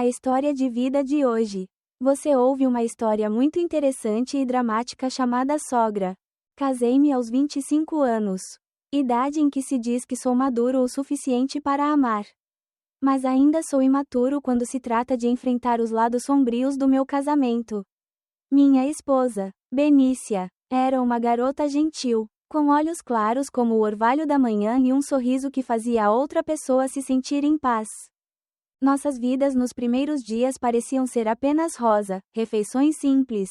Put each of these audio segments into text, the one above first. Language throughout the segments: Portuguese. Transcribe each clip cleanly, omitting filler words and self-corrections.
A história de vida de hoje. Você ouve uma história muito interessante e dramática chamada Sogra. Casei-me aos 25 anos. Idade em que se diz que sou maduro o suficiente para amar. Mas ainda sou imaturo quando se trata de enfrentar os lados sombrios do meu casamento. Minha esposa, Benícia, era uma garota gentil, com olhos claros como o orvalho da manhã e um sorriso que fazia a outra pessoa se sentir em paz. Nossas vidas nos primeiros dias pareciam ser apenas rosa, refeições simples,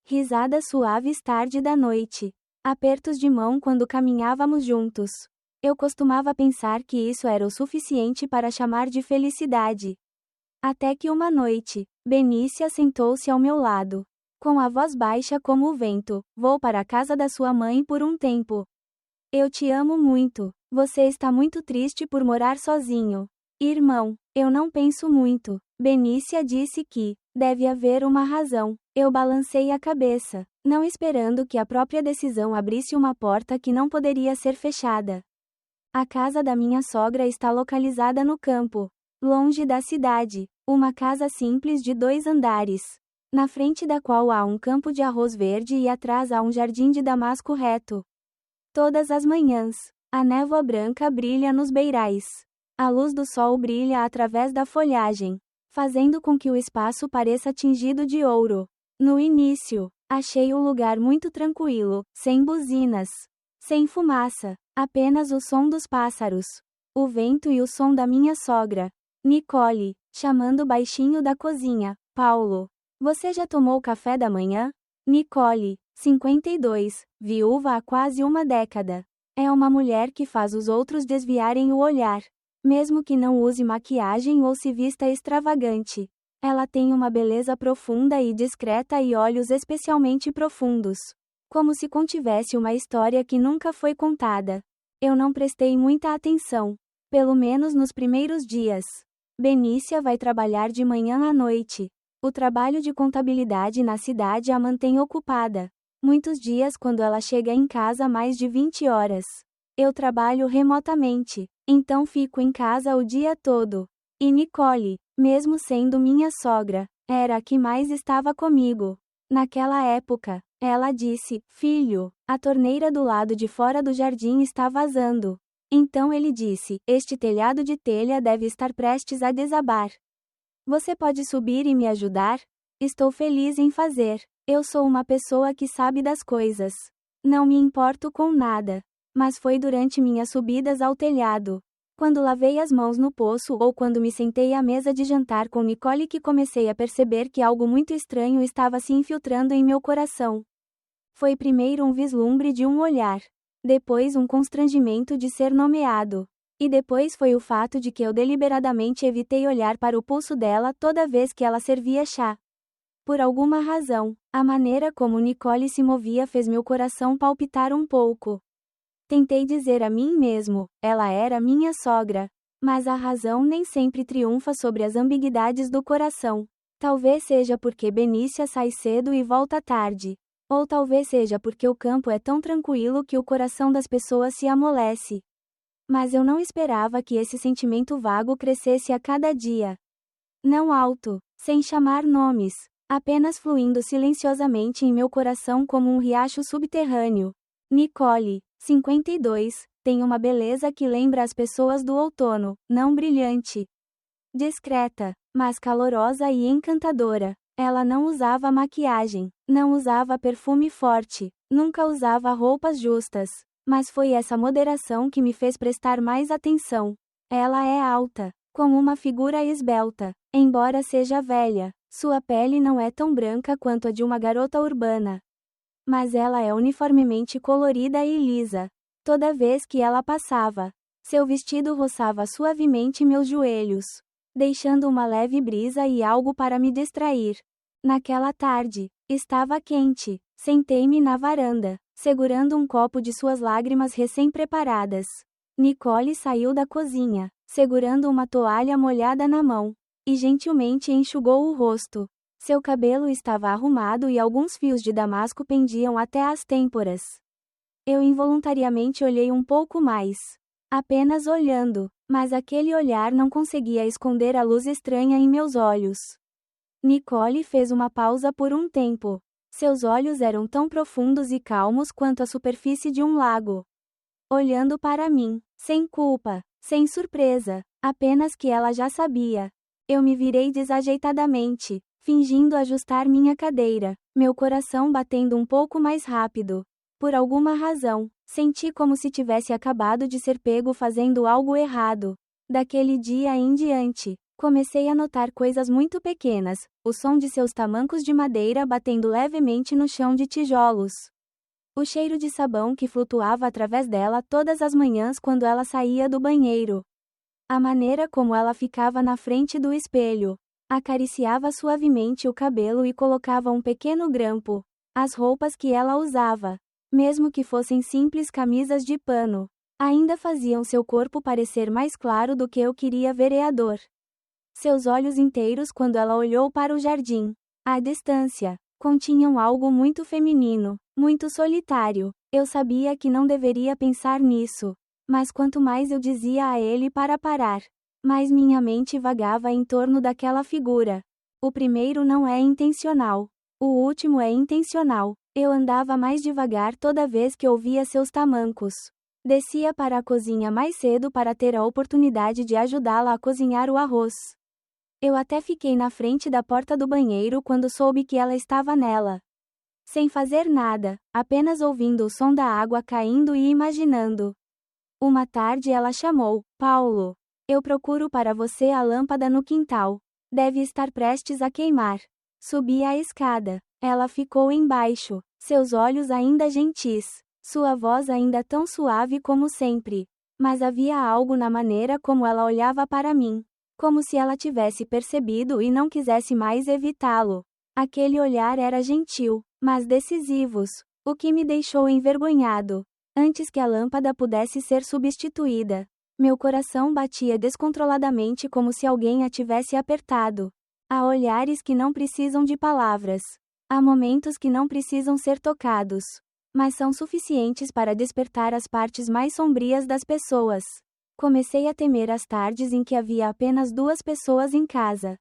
risadas suaves tarde da noite, apertos de mão quando caminhávamos juntos. Eu costumava pensar que isso era o suficiente para chamar de felicidade. Até que uma noite, Benícia sentou-se ao meu lado. Com a voz baixa como o vento, vou para a casa da sua mãe por um tempo. Eu te amo muito. Você está muito triste por morar sozinho. Irmão, eu não penso muito. Benícia disse que deve haver uma razão. Eu balancei a cabeça, não esperando que a própria decisão abrisse uma porta que não poderia ser fechada. A casa da minha sogra está localizada no campo, longe da cidade. Uma casa simples de 2 andares, na frente da qual há um campo de arroz verde e atrás há um jardim de damasco reto. Todas as manhãs, a névoa branca brilha nos beirais. A luz do sol brilha através da folhagem, fazendo com que o espaço pareça tingido de ouro. No início, achei o lugar muito tranquilo, sem buzinas, sem fumaça, apenas o som dos pássaros, o vento e o som da minha sogra, Nicole, chamando baixinho da cozinha. Paulo, você já tomou café da manhã? Nicole, 52, viúva há quase uma década. É uma mulher que faz os outros desviarem o olhar, mesmo que não use maquiagem ou se vista extravagante. Ela tem uma beleza profunda e discreta e olhos especialmente profundos, como se contivesse uma história que nunca foi contada. Eu não prestei muita atenção, pelo menos nos primeiros dias. Benícia vai trabalhar de manhã à noite. O trabalho de contabilidade na cidade a mantém ocupada. Muitos dias quando ela chega em casa mais de 20 horas. Eu trabalho remotamente, então fico em casa o dia todo. E Nicole, mesmo sendo minha sogra, era a que mais estava comigo. Naquela época, ela disse: "Filho, a torneira do lado de fora do jardim está vazando." Então ele disse: "Este telhado de telha deve estar prestes a desabar. Você pode subir e me ajudar?" Estou feliz em fazer. Eu sou uma pessoa que sabe das coisas. Não me importo com nada. Mas foi durante minhas subidas ao telhado, quando lavei as mãos no poço ou quando me sentei à mesa de jantar com Nicole que comecei a perceber que algo muito estranho estava se infiltrando em meu coração. Foi primeiro um vislumbre de um olhar, depois um constrangimento de ser nomeado, e depois foi o fato de que eu deliberadamente evitei olhar para o pulso dela toda vez que ela servia chá. Por alguma razão, a maneira como Nicole se movia fez meu coração palpitar um pouco. Tentei dizer a mim mesmo, ela era minha sogra. Mas a razão nem sempre triunfa sobre as ambiguidades do coração. Talvez seja porque Benícia sai cedo e volta tarde. Ou talvez seja porque o campo é tão tranquilo que o coração das pessoas se amolece. Mas eu não esperava que esse sentimento vago crescesse a cada dia. Não alto, sem chamar nomes, apenas fluindo silenciosamente em meu coração como um riacho subterrâneo. Nicole, 52, tem uma beleza que lembra as pessoas do outono, não brilhante, discreta, mas calorosa e encantadora. Ela não usava maquiagem, não usava perfume forte, nunca usava roupas justas, mas foi essa moderação que me fez prestar mais atenção. Ela é alta, com uma figura esbelta, embora seja velha, sua pele não é tão branca quanto a de uma garota urbana. Mas ela é uniformemente colorida e lisa. Toda vez que ela passava, seu vestido roçava suavemente meus joelhos, deixando uma leve brisa e algo para me distrair. Naquela tarde, estava quente. Sentei-me na varanda, segurando um copo de suas lágrimas recém-preparadas. Nicole saiu da cozinha, segurando uma toalha molhada na mão, e gentilmente enxugou o rosto. Seu cabelo estava arrumado e alguns fios de damasco pendiam até as têmporas. Eu involuntariamente olhei um pouco mais. Apenas olhando, Mas aquele olhar não conseguia esconder a luz estranha em meus olhos. Nicole fez uma pausa por um tempo. Seus olhos eram tão profundos e calmos quanto a superfície de um lago. Olhando para mim, sem culpa, sem surpresa, apenas que ela já sabia. Eu me virei desajeitadamente, fingindo ajustar minha cadeira, meu coração batendo um pouco mais rápido. Por alguma razão, senti como se tivesse acabado de ser pego fazendo algo errado. Daquele dia em diante, comecei a notar coisas muito pequenas, o som de seus tamancos de madeira batendo levemente no chão de tijolos. O cheiro de sabão que flutuava através dela todas as manhãs quando ela saía do banheiro. A maneira como ela ficava na frente do espelho. Acariciava suavemente o cabelo e colocava um pequeno grampo. As roupas que ela usava, mesmo que fossem simples camisas de pano, ainda faziam seu corpo parecer mais claro do que eu queria vereador. Seus olhos inteiros quando ela olhou para o jardim, à distância, continham algo muito feminino, muito solitário. Eu sabia que não deveria pensar nisso, mas quanto mais eu dizia a ele para parar, mais minha mente vagava em torno daquela figura. O primeiro não é intencional. O último é intencional. Eu andava mais devagar toda vez que ouvia seus tamancos. Descia para a cozinha mais cedo para ter a oportunidade de ajudá-la a cozinhar o arroz. Eu até fiquei na frente da porta do banheiro quando soube que ela estava nela. Sem fazer nada, apenas ouvindo o som da água caindo e imaginando. Uma tarde ela chamou: Paulo, eu procuro para você a lâmpada no quintal. Deve estar prestes a queimar. Subi a escada. Ela ficou embaixo, seus olhos ainda gentis, sua voz ainda tão suave como sempre. Mas havia algo na maneira como ela olhava para mim, como se ela tivesse percebido e não quisesse mais evitá-lo. Aquele olhar era gentil, mas decisivos, o que me deixou envergonhado. Antes que a lâmpada pudesse ser substituída, meu coração batia descontroladamente como se alguém a tivesse apertado. Há olhares que não precisam de palavras. Há momentos que não precisam ser tocados, mas são suficientes para despertar as partes mais sombrias das pessoas. Comecei a temer as tardes em que havia apenas 2 pessoas em casa.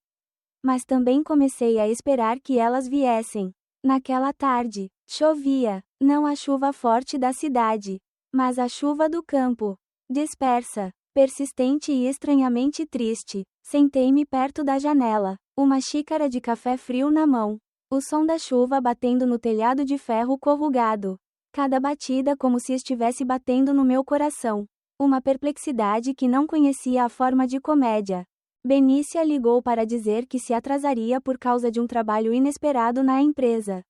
Mas também comecei a esperar que elas viessem. Naquela tarde, chovia, não a chuva forte da cidade, mas a chuva do campo. Dispersa, persistente e estranhamente triste, sentei-me perto da janela, uma xícara de café frio na mão. O som da chuva batendo no telhado de ferro corrugado. Cada batida como se estivesse batendo no meu coração. Uma perplexidade que não conhecia a forma de comédia. Benícia ligou para dizer que se atrasaria por causa de um trabalho inesperado na empresa.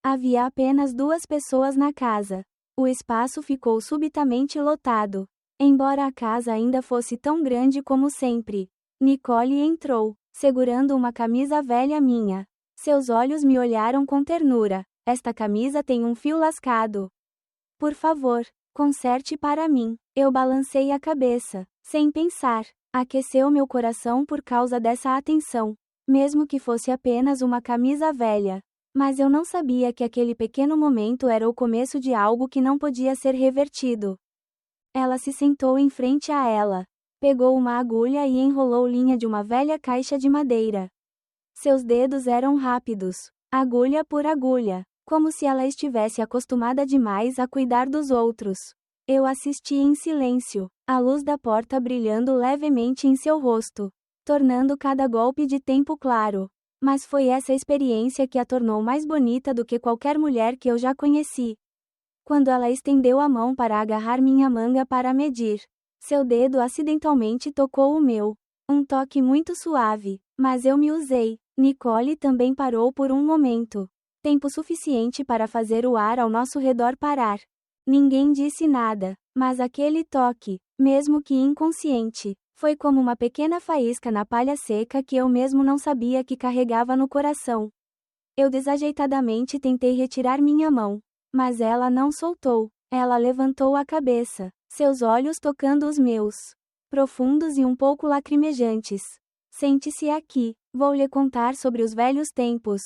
Havia apenas 2 pessoas na casa. O espaço ficou subitamente lotado. Embora a casa ainda fosse tão grande como sempre. Nicole entrou, segurando uma camisa velha minha. Seus olhos me olharam com ternura. Esta camisa tem um fio lascado. Por favor, conserte para mim. Eu balancei a cabeça, sem pensar. Aqueceu meu coração por causa dessa atenção. Mesmo que fosse apenas uma camisa velha. Mas eu não sabia que aquele pequeno momento era o começo de algo que não podia ser revertido. Ela se sentou em frente a ela. Pegou uma agulha e enrolou linha de uma velha caixa de madeira. Seus dedos eram rápidos, agulha por agulha, como se ela estivesse acostumada demais a cuidar dos outros. Eu assisti em silêncio, a luz da porta brilhando levemente em seu rosto, tornando cada golpe de tempo claro. Mas foi essa experiência que a tornou mais bonita do que qualquer mulher que eu já conheci. Quando ela estendeu a mão para agarrar minha manga para medir, seu dedo acidentalmente tocou o meu. Um toque muito suave, mas eu me usei. Nicole também parou por um momento. Tempo suficiente para fazer o ar ao nosso redor parar. Ninguém disse nada, mas aquele toque, mesmo que inconsciente, foi como uma pequena faísca na palha seca que eu mesmo não sabia que carregava no coração. Eu desajeitadamente tentei retirar minha mão, mas ela não soltou. Ela levantou a cabeça, seus olhos tocando os meus, profundos e um pouco lacrimejantes. Sente-se aqui, vou lhe contar sobre os velhos tempos,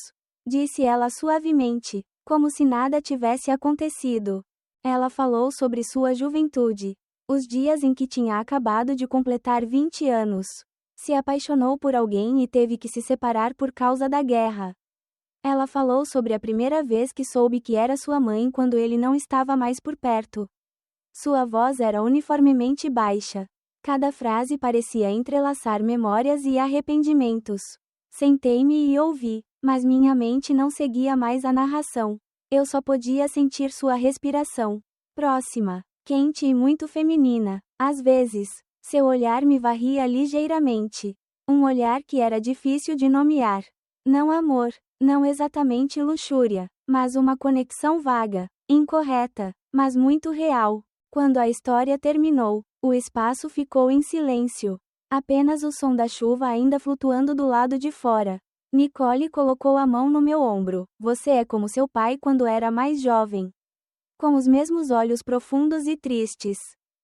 disse ela suavemente, como se nada tivesse acontecido. Ela falou sobre sua juventude, Os dias em que tinha acabado de completar 20 anos. Se apaixonou por alguém e teve que se separar por causa da guerra. Ela falou sobre a primeira vez que soube que era sua mãe quando ele não estava mais por perto. Sua voz era uniformemente baixa. Cada frase parecia entrelaçar memórias e arrependimentos. Sentei-me e ouvi, mas minha mente não seguia mais a narração. Eu só podia sentir sua respiração. Próxima, quente e muito feminina. Às vezes, seu olhar me varria ligeiramente. Um olhar que era difícil de nomear. Não amor, não exatamente luxúria, mas uma conexão vaga, incorreta, mas muito real. Quando a história terminou, o espaço ficou em silêncio. Apenas o som da chuva ainda flutuando do lado de fora. Nicole colocou a mão no meu ombro. Você é como seu pai quando era mais jovem. Com os mesmos olhos profundos e tristes.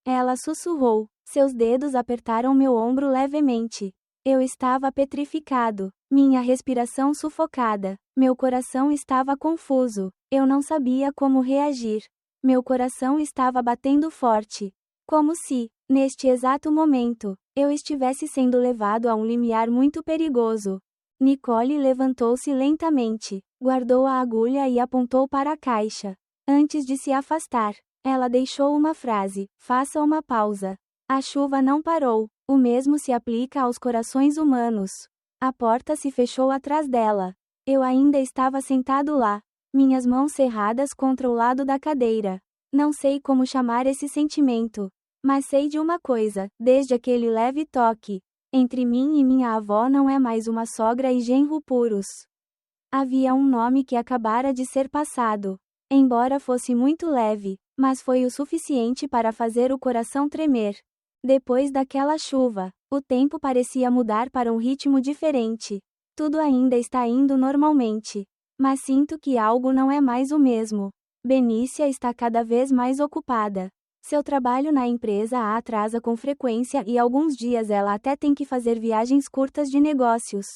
Ela sussurrou. Seus dedos apertaram meu ombro levemente. Eu estava petrificado. Minha respiração sufocada. Meu coração estava confuso. Eu não sabia como reagir. Meu coração estava batendo forte. Como se, neste exato momento, eu estivesse sendo levado a um limiar muito perigoso. Nicole levantou-se lentamente, guardou a agulha e apontou para a caixa. Antes de se afastar, ela deixou uma frase: faça uma pausa. A chuva não parou. O mesmo se aplica aos corações humanos. A porta se fechou atrás dela. Eu ainda estava sentado lá, minhas mãos cerradas contra o lado da cadeira. Não sei como chamar esse sentimento, mas sei de uma coisa: desde aquele leve toque, entre mim e minha avó não é mais uma sogra e genro puros. Havia um nome que acabara de ser passado. Embora fosse muito leve, mas foi o suficiente para fazer o coração tremer. Depois daquela chuva, o tempo parecia mudar para um ritmo diferente. Tudo ainda está indo normalmente, mas sinto que algo não é mais o mesmo. Benícia está cada vez mais ocupada. Seu trabalho na empresa a atrasa com frequência e alguns dias ela até tem que fazer viagens curtas de negócios.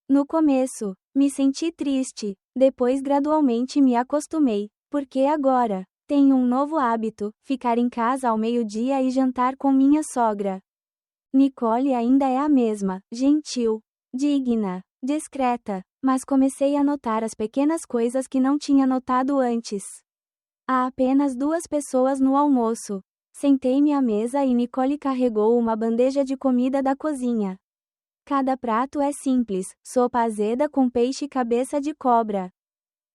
No começo, me senti triste, depois gradualmente me acostumei, porque agora tenho um novo hábito: ficar em casa ao meio-dia e jantar com minha sogra. Nicole ainda é a mesma, gentil, digna, discreta, mas comecei a notar as pequenas coisas que não tinha notado antes. Há apenas 2 pessoas no almoço. Sentei-me à mesa e Nicole carregou uma bandeja de comida da cozinha. Cada prato é simples: sopa azeda com peixe e cabeça de cobra.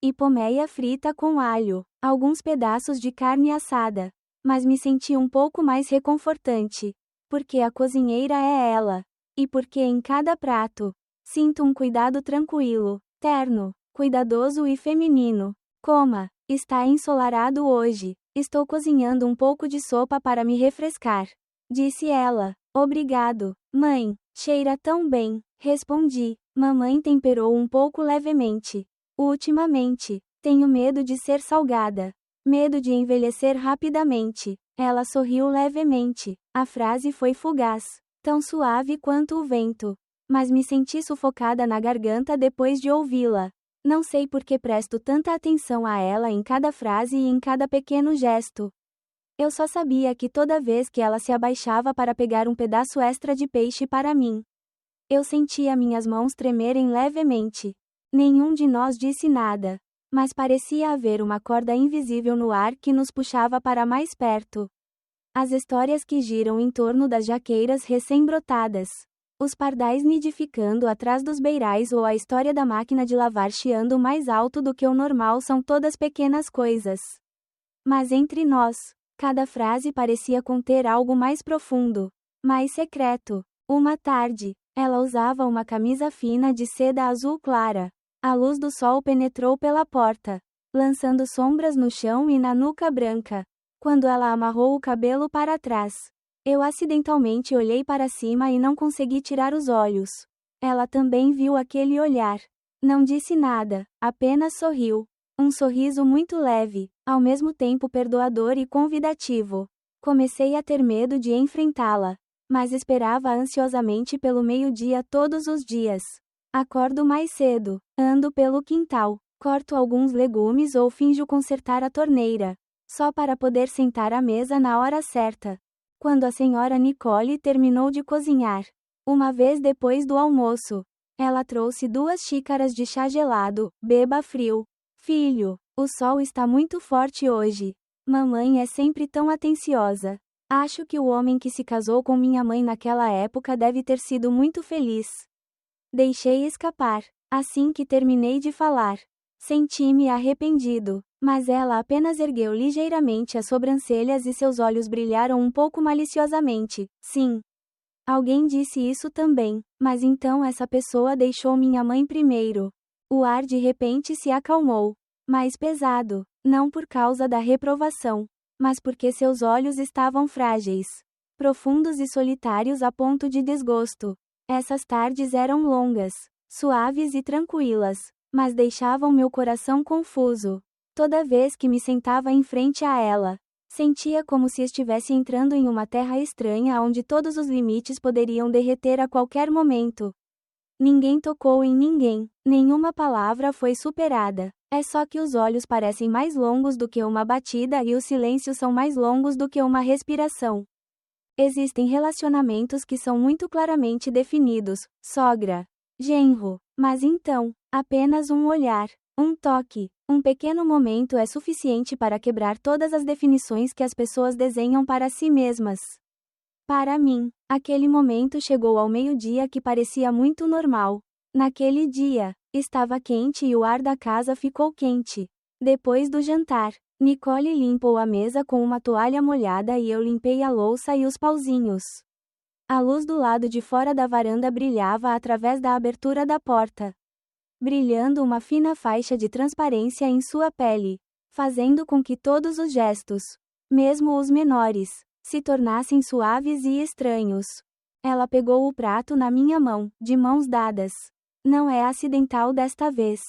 E poméia frita com alho, alguns pedaços de carne assada. Mas me senti um pouco mais reconfortante. Porque a cozinheira é ela. E porque em cada prato, sinto um cuidado tranquilo, terno, cuidadoso e feminino. Coma, está ensolarado hoje. Estou cozinhando um pouco de sopa para me refrescar. Disse ela. Obrigado, mãe. Cheira tão bem. Respondi. Mamãe temperou um pouco levemente. Ultimamente, tenho medo de ser salgada. Medo de envelhecer rapidamente. Ela sorriu levemente. A frase foi fugaz, tão suave quanto o vento. Mas me senti sufocada na garganta depois de ouvi-la. Não sei por que presto tanta atenção a ela em cada frase e em cada pequeno gesto. Eu só sabia que toda vez que ela se abaixava para pegar um pedaço extra de peixe para mim, eu sentia minhas mãos tremerem levemente. Nenhum de nós disse nada, mas parecia haver uma corda invisível no ar que nos puxava para mais perto. As histórias que giram em torno das jaqueiras recém-brotadas, os pardais nidificando atrás dos beirais ou a história da máquina de lavar chiando mais alto do que o normal são todas pequenas coisas. Mas entre nós, cada frase parecia conter algo mais profundo, mais secreto. Uma tarde, ela usava uma camisa fina de seda azul clara. A luz do sol penetrou pela porta, lançando sombras no chão e na nuca branca. Quando ela amarrou o cabelo para trás, eu acidentalmente olhei para cima e não consegui tirar os olhos. Ela também viu aquele olhar. Não disse nada, apenas sorriu. Um sorriso muito leve, ao mesmo tempo perdoador e convidativo. Comecei a ter medo de enfrentá-la, mas esperava ansiosamente pelo meio-dia todos os dias. Acordo mais cedo, ando pelo quintal, corto alguns legumes ou finjo consertar a torneira, só para poder sentar à mesa na hora certa. quando a senhora Nicole terminou de cozinhar. Uma vez depois do almoço, ela trouxe 2 xícaras de chá gelado. Beba frio. Filho, o sol está muito forte hoje. Mamãe é sempre tão atenciosa. Acho que o homem que se casou com minha mãe naquela época deve ter sido muito feliz. Deixei escapar. Assim que terminei de falar, senti-me arrependido, mas ela apenas ergueu ligeiramente as sobrancelhas e seus olhos brilharam um pouco maliciosamente. Sim. Alguém disse isso também, mas então essa pessoa deixou minha mãe primeiro. O ar de repente se acalmou, mais pesado, não por causa da reprovação, mas porque seus olhos estavam frágeis, profundos e solitários a ponto de desgosto. Essas tardes eram longas, suaves e tranquilas, mas deixavam meu coração confuso. Toda vez que me sentava em frente a ela, sentia como se estivesse entrando em uma terra estranha onde todos os limites poderiam derreter a qualquer momento. Ninguém tocou em ninguém, nenhuma palavra foi superada. É só que os olhos parecem mais longos do que uma batida e os silêncios são mais longos do que uma respiração. Existem relacionamentos que são muito claramente definidos, sogra, genro, mas então, apenas um olhar, um toque, um pequeno momento é suficiente para quebrar todas as definições que as pessoas desenham para si mesmas. Para mim, aquele momento chegou ao meio-dia que parecia muito normal. Naquele dia, estava quente e o ar da casa ficou quente. Depois do jantar, Nicole limpou a mesa com uma toalha molhada e eu limpei a louça e os pauzinhos. A luz do lado de fora da varanda brilhava através da abertura da porta, brilhando uma fina faixa de transparência em sua pele, fazendo com que todos os gestos, mesmo os menores, se tornassem suaves e estranhos. Ela pegou o prato na minha mão, de mãos dadas. Não é acidental desta vez.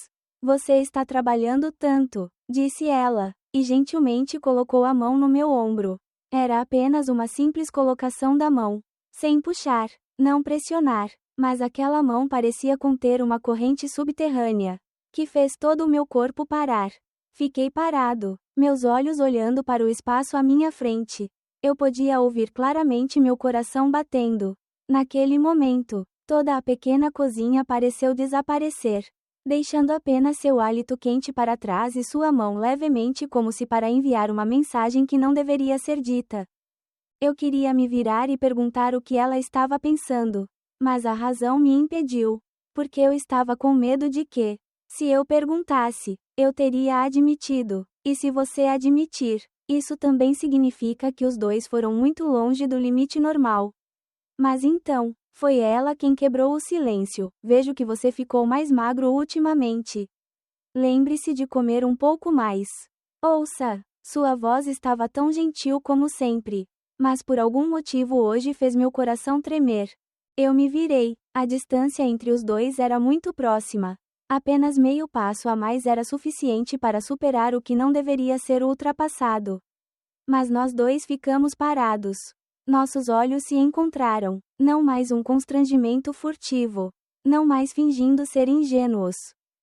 Você está trabalhando tanto, disse ela, e gentilmente colocou a mão no meu ombro. Era apenas uma simples colocação da mão, sem puxar, não pressionar, mas aquela mão parecia conter uma corrente subterrânea, que fez todo o meu corpo parar. Fiquei parado, meus olhos olhando para o espaço à minha frente. Eu podia ouvir claramente meu coração batendo. Naquele momento, toda a pequena cozinha pareceu desaparecer, deixando apenas seu hálito quente para trás e sua mão levemente como se para enviar uma mensagem que não deveria ser dita. Eu queria me virar e perguntar o que ela estava pensando, mas a razão me impediu, porque eu estava com medo de que, se eu perguntasse, eu teria admitido, e se você admitir, isso também significa que os dois foram muito longe do limite normal. Mas então, foi ela quem quebrou o silêncio. Vejo que você ficou mais magro ultimamente. Lembre-se de comer um pouco mais. Ouça, sua voz estava tão gentil como sempre, mas por algum motivo hoje fez meu coração tremer. Eu me virei, a distância entre os dois era muito próxima. Apenas meio passo a mais era suficiente para superar o que não deveria ser ultrapassado. Mas nós dois ficamos parados. Nossos olhos se encontraram, não mais um constrangimento furtivo, não mais fingindo ser ingênuos.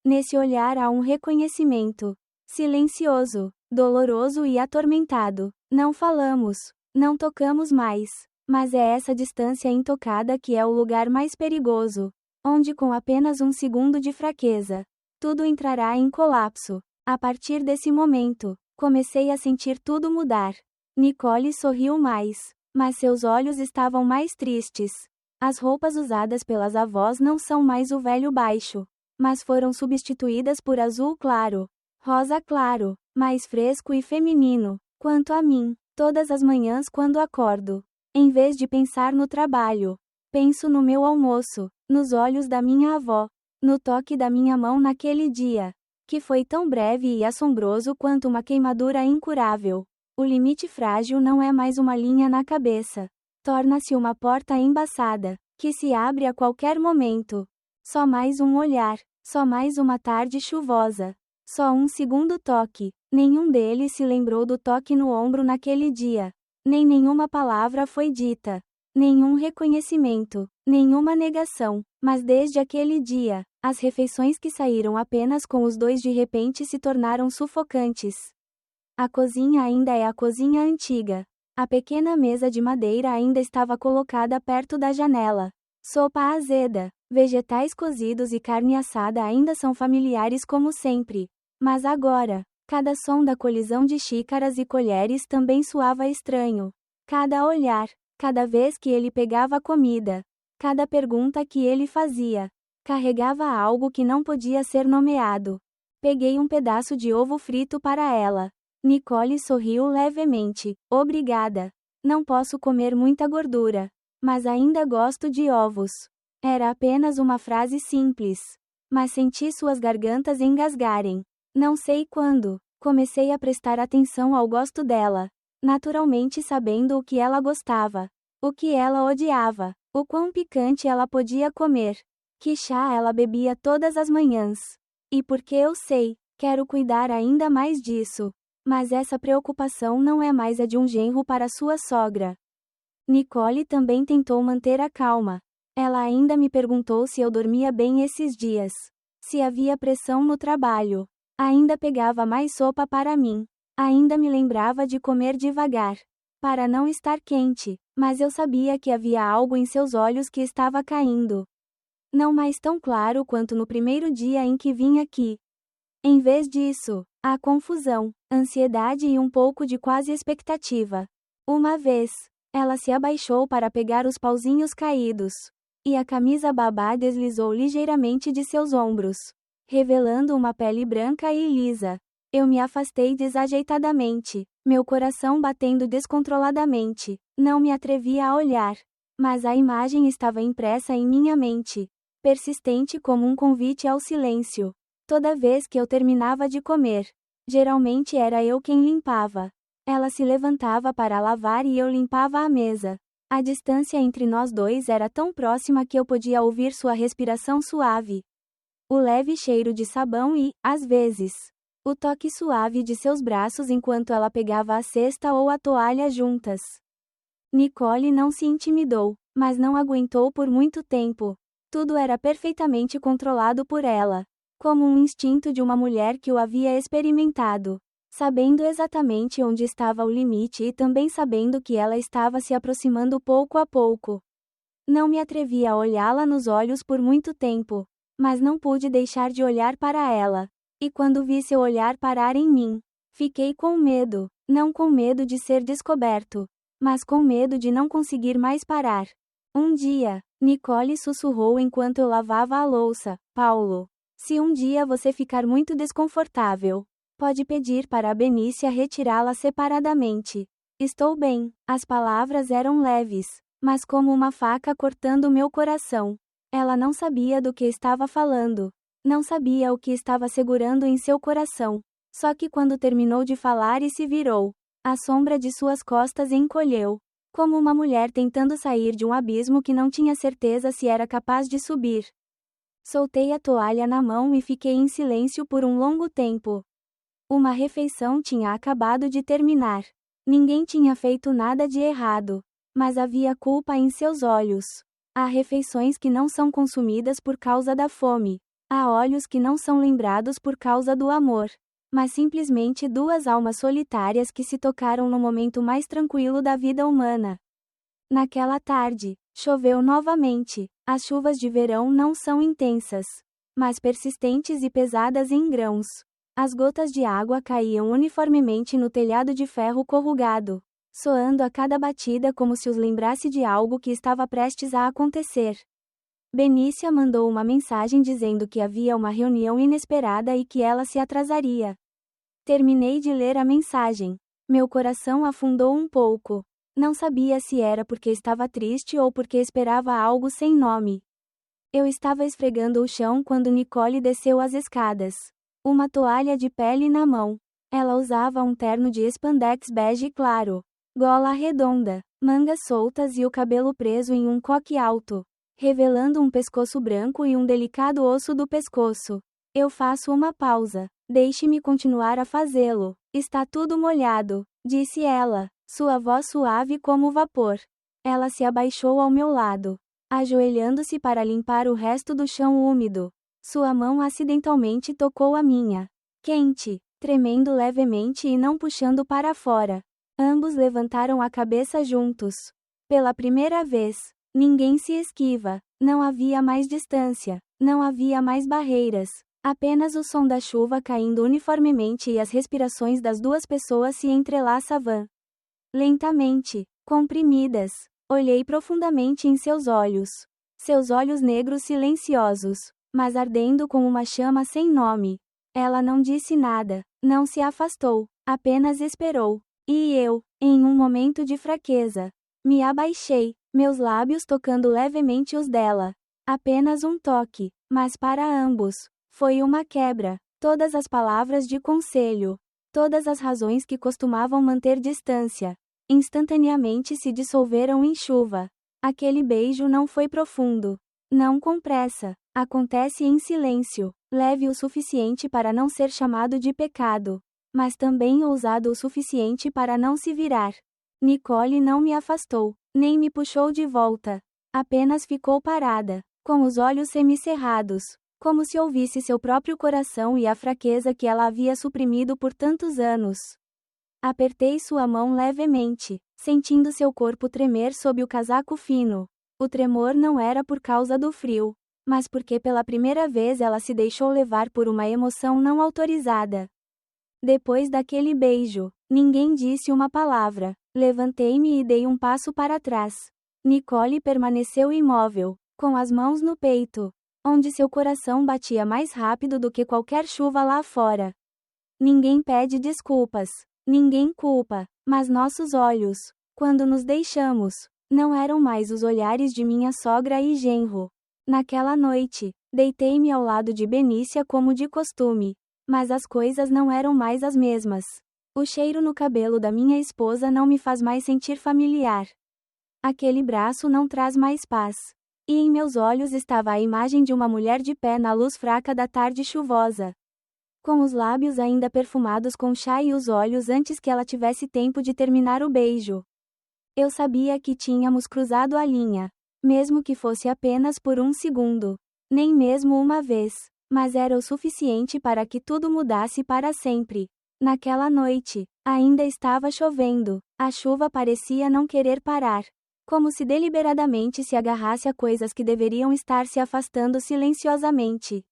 Nesse olhar há um reconhecimento, silencioso, doloroso e atormentado. Não falamos, não tocamos mais, mas é essa distância intocada que é o lugar mais perigoso, onde com apenas um segundo de fraqueza, tudo entrará em colapso. A partir desse momento, comecei a sentir tudo mudar. Nicole sorriu mais, mas seus olhos estavam mais tristes. As roupas usadas pelas avós não são mais o velho baixo, mas foram substituídas por azul claro, rosa claro, mais fresco e feminino. Quanto a mim, todas as manhãs quando acordo, em vez de pensar no trabalho, penso no meu almoço, nos olhos da minha avó, no toque da minha mão naquele dia, que foi tão breve e assombroso quanto uma queimadura incurável. O limite frágil não é mais uma linha na cabeça. Torna-se uma porta embaçada, que se abre a qualquer momento. Só mais um olhar, só mais uma tarde chuvosa. Só um segundo toque. Nenhum deles se lembrou do toque no ombro naquele dia. Nem nenhuma palavra foi dita. Nenhum reconhecimento, nenhuma negação. Mas desde aquele dia, as refeições que saíram apenas com os dois de repente se tornaram sufocantes. A cozinha ainda é a cozinha antiga. A pequena mesa de madeira ainda estava colocada perto da janela. Sopa azeda, vegetais cozidos e carne assada ainda são familiares como sempre. Mas agora, cada som da colisão de xícaras e colheres também soava estranho. Cada olhar, cada vez que ele pegava a comida, cada pergunta que ele fazia, carregava algo que não podia ser nomeado. Peguei um pedaço de ovo frito para ela. Nicole sorriu levemente. Obrigada. Não posso comer muita gordura, mas ainda gosto de ovos. Era apenas uma frase simples, mas senti suas gargantas engasgarem. Não sei quando. Comecei a prestar atenção ao gosto dela, naturalmente sabendo o que ela gostava, o que ela odiava, o quão picante ela podia comer, que chá ela bebia todas as manhãs. E porque eu sei, quero cuidar ainda mais disso. Mas essa preocupação não é mais a de um genro para sua sogra. Nicole também tentou manter a calma. Ela ainda me perguntou se eu dormia bem esses dias, se havia pressão no trabalho. Ainda pegava mais sopa para mim. Ainda me lembrava de comer devagar, para não estar quente, mas eu sabia que havia algo em seus olhos que estava caindo. Não mais tão claro quanto no primeiro dia em que vim aqui. Em vez disso, há confusão, ansiedade e um pouco de quase expectativa. Uma vez, ela se abaixou para pegar os pauzinhos caídos, e a camisa babá deslizou ligeiramente de seus ombros, revelando uma pele branca e lisa. Eu me afastei desajeitadamente, meu coração batendo descontroladamente. Não me atrevia a olhar, mas a imagem estava impressa em minha mente, persistente como um convite ao silêncio. Toda vez que eu terminava de comer, geralmente era eu quem limpava. Ela se levantava para lavar e eu limpava a mesa. A distância entre nós dois era tão próxima que eu podia ouvir sua respiração suave, o leve cheiro de sabão e, às vezes, o toque suave de seus braços enquanto ela pegava a cesta ou a toalha juntas. Nicole não se intimidou, mas não aguentou por muito tempo. Tudo era perfeitamente controlado por ela, como um instinto de uma mulher que o havia experimentado, sabendo exatamente onde estava o limite e também sabendo que ela estava se aproximando pouco a pouco. Não me atrevi a olhá-la nos olhos por muito tempo, mas não pude deixar de olhar para ela. E quando vi seu olhar parar em mim, fiquei com medo, não com medo de ser descoberto, mas com medo de não conseguir mais parar. Um dia, Nicole sussurrou enquanto eu lavava a louça, Paulo, se um dia você ficar muito desconfortável, pode pedir para a Benícia retirá-la separadamente. Estou bem. As palavras eram leves, mas como uma faca cortando meu coração. Ela não sabia do que estava falando. Não sabia o que estava segurando em seu coração. Só que quando terminou de falar e se virou, a sombra de suas costas encolheu, como uma mulher tentando sair de um abismo que não tinha certeza se era capaz de subir. Soltei a toalha na mão e fiquei em silêncio por um longo tempo. Uma refeição tinha acabado de terminar. Ninguém tinha feito nada de errado, mas havia culpa em seus olhos. Há refeições que não são consumidas por causa da fome. Há olhos que não são lembrados por causa do amor, mas simplesmente duas almas solitárias que se tocaram no momento mais tranquilo da vida humana. Naquela tarde, choveu novamente. As chuvas de verão não são intensas, mas persistentes e pesadas em grãos. As gotas de água caíam uniformemente no telhado de ferro corrugado, soando a cada batida como se os lembrasse de algo que estava prestes a acontecer. Benícia mandou uma mensagem dizendo que havia uma reunião inesperada e que ela se atrasaria. Terminei de ler a mensagem. Meu coração afundou um pouco. Não sabia se era porque estava triste ou porque esperava algo sem nome. Eu estava esfregando o chão quando Nicole desceu as escadas. Uma toalha de pele na mão. Ela usava um terno de spandex bege claro, gola redonda, mangas soltas e o cabelo preso em um coque alto, revelando um pescoço branco e um delicado osso do pescoço. Eu faço uma pausa. Deixe-me continuar a fazê-lo. Está tudo molhado, disse ela, sua voz suave como vapor. Ela se abaixou ao meu lado, ajoelhando-se para limpar o resto do chão úmido. Sua mão acidentalmente tocou a minha, quente, tremendo levemente e não puxando para fora. Ambos levantaram a cabeça juntos. Pela primeira vez, ninguém se esquiva. Não havia mais distância. Não havia mais barreiras. Apenas o som da chuva caindo uniformemente e as respirações das duas pessoas se entrelaçavam. Lentamente, comprimidas. Olhei profundamente em seus olhos. Seus olhos negros silenciosos, mas ardendo com uma chama sem nome. Ela não disse nada, não se afastou, apenas esperou. E eu, em um momento de fraqueza, me abaixei, meus lábios tocando levemente os dela. Apenas um toque, mas para ambos, foi uma quebra. Todas as palavras de conselho, todas as razões que costumavam manter distância, instantaneamente se dissolveram em chuva. Aquele beijo não foi profundo. Não com pressa. Acontece em silêncio, leve o suficiente para não ser chamado de pecado, mas também ousado o suficiente para não se virar. Nicole não me afastou, nem me puxou de volta. Apenas ficou parada, com os olhos semicerrados, como se ouvisse seu próprio coração e a fraqueza que ela havia suprimido por tantos anos. Apertei sua mão levemente, sentindo seu corpo tremer sob o casaco fino. O tremor não era por causa do frio, mas porque pela primeira vez ela se deixou levar por uma emoção não autorizada. Depois daquele beijo, ninguém disse uma palavra. Levantei-me e dei um passo para trás. Nicole permaneceu imóvel, com as mãos no peito, onde seu coração batia mais rápido do que qualquer chuva lá fora. Ninguém pede desculpas, ninguém culpa, mas nossos olhos, quando nos deixamos, não eram mais os olhares de minha sogra e genro. Naquela noite, deitei-me ao lado de Benícia como de costume, mas as coisas não eram mais as mesmas. O cheiro no cabelo da minha esposa não me faz mais sentir familiar. Aquele braço não traz mais paz. E em meus olhos estava a imagem de uma mulher de pé na luz fraca da tarde chuvosa, com os lábios ainda perfumados com chá e os olhos antes que ela tivesse tempo de terminar o beijo. Eu sabia que tínhamos cruzado a linha, mesmo que fosse apenas por um segundo, nem mesmo uma vez, mas era o suficiente para que tudo mudasse para sempre. Naquela noite, ainda estava chovendo, a chuva parecia não querer parar, como se deliberadamente se agarrasse a coisas que deveriam estar se afastando silenciosamente.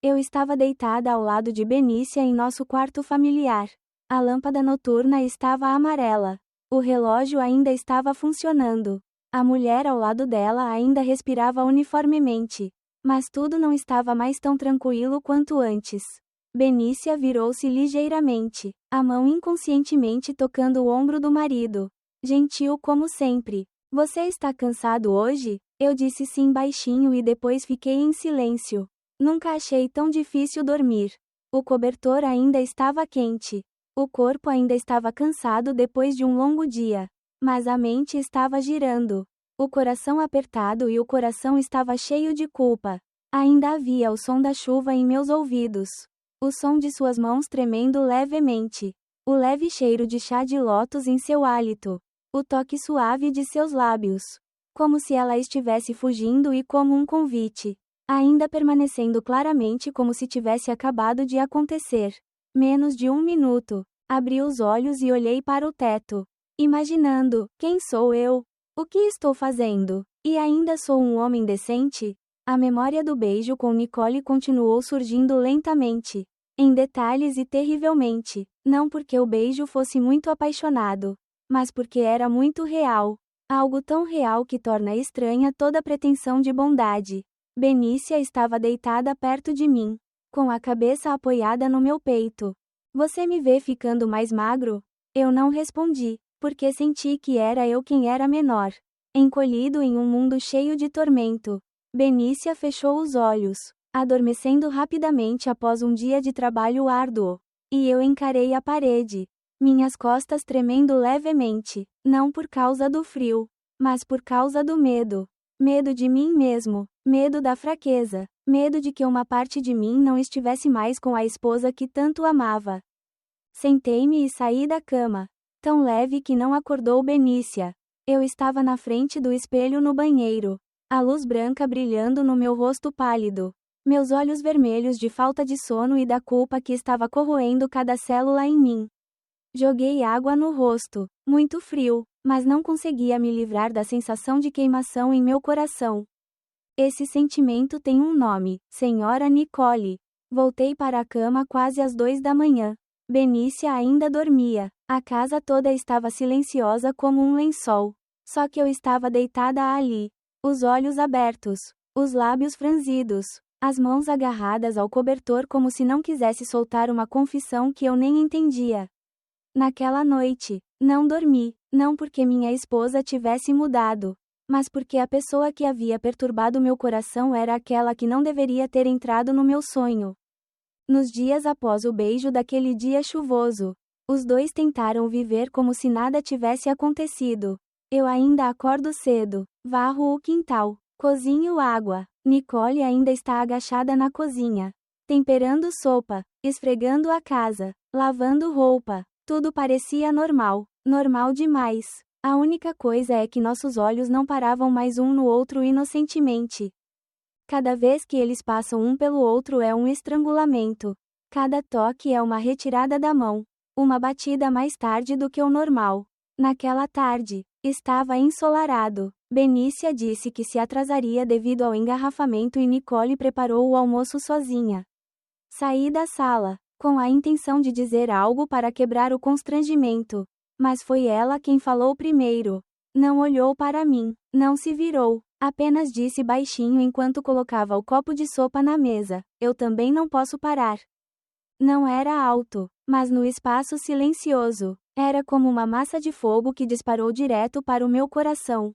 Eu estava deitada ao lado de Benícia em nosso quarto familiar. A lâmpada noturna estava amarela. O relógio ainda estava funcionando. A mulher ao lado dela ainda respirava uniformemente. Mas tudo não estava mais tão tranquilo quanto antes. Benícia virou-se ligeiramente, a mão inconscientemente tocando o ombro do marido. Gentil como sempre. Você está cansado hoje? Eu disse sim baixinho e depois fiquei em silêncio. Nunca achei tão difícil dormir. O cobertor ainda estava quente. O corpo ainda estava cansado depois de um longo dia. Mas a mente estava girando. O coração apertado e o coração estava cheio de culpa. Ainda havia o som da chuva em meus ouvidos. O som de suas mãos tremendo levemente. O leve cheiro de chá de lótus em seu hálito. O toque suave de seus lábios. Como se ela estivesse fugindo e como um convite. Ainda permanecendo claramente como se tivesse acabado de acontecer. Menos de um minuto. Abri os olhos e olhei para o teto. Imaginando, quem sou eu? O que estou fazendo? E ainda sou um homem decente? A memória do beijo com Nicole continuou surgindo lentamente. Em detalhes e terrivelmente. Não porque o beijo fosse muito apaixonado, mas porque era muito real. Algo tão real que torna estranha toda pretensão de bondade. Benícia estava deitada perto de mim, com a cabeça apoiada no meu peito. Você me vê ficando mais magro? Eu não respondi, porque senti que era eu quem era menor. Encolhido em um mundo cheio de tormento. Benícia fechou os olhos, adormecendo rapidamente após um dia de trabalho árduo. E eu encarei a parede, minhas costas tremendo levemente, não por causa do frio, mas por causa do medo. Medo de mim mesmo, medo da fraqueza, medo de que uma parte de mim não estivesse mais com a esposa que tanto amava. Sentei-me e saí da cama, tão leve que não acordou Benícia. Eu estava na frente do espelho no banheiro, a luz branca brilhando no meu rosto pálido, meus olhos vermelhos de falta de sono e da culpa que estava corroendo cada célula em mim. Joguei água no rosto. Muito frio, mas não conseguia me livrar da sensação de queimação em meu coração. Esse sentimento tem um nome, Senhora Nicole. Voltei para a cama quase às 2 da manhã. Benícia ainda dormia. A casa toda estava silenciosa como um lençol. Só que eu estava deitada ali. Os olhos abertos. Os lábios franzidos. As mãos agarradas ao cobertor como se não quisesse soltar uma confissão que eu nem entendia. Naquela noite, não dormi, não porque minha esposa tivesse mudado, mas porque a pessoa que havia perturbado meu coração era aquela que não deveria ter entrado no meu sonho. Nos dias após o beijo daquele dia chuvoso, os dois tentaram viver como se nada tivesse acontecido. Eu ainda acordo cedo, varro o quintal, cozinho água. Nicole ainda está agachada na cozinha, temperando sopa, esfregando a casa, lavando roupa. Tudo parecia normal, normal demais. A única coisa é que nossos olhos não paravam mais um no outro inocentemente. Cada vez que eles passam um pelo outro é um estrangulamento. Cada toque é uma retirada da mão. Uma batida mais tarde do que o normal. Naquela tarde, estava ensolarado. Benícia disse que se atrasaria devido ao engarrafamento e Nicole preparou o almoço sozinha. Saí da sala, com a intenção de dizer algo para quebrar o constrangimento. Mas foi ela quem falou primeiro. Não olhou para mim, não se virou, apenas disse baixinho enquanto colocava o copo de sopa na mesa: eu também não posso parar. Não era alto, mas no espaço silencioso, era como uma massa de fogo que disparou direto para o meu coração,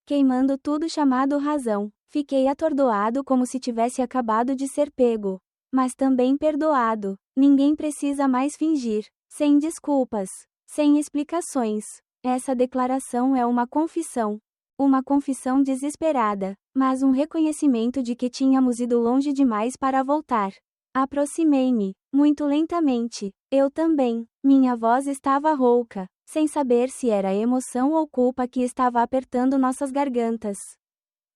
queimando tudo chamado razão. Fiquei atordoado como se tivesse acabado de ser pego, mas também perdoado. Ninguém precisa mais fingir, sem desculpas, sem explicações. Essa declaração é uma confissão. Uma confissão desesperada, mas um reconhecimento de que tínhamos ido longe demais para voltar. Aproximei-me, muito lentamente. Eu também. Minha voz estava rouca, sem saber se era emoção ou culpa que estava apertando nossas gargantas.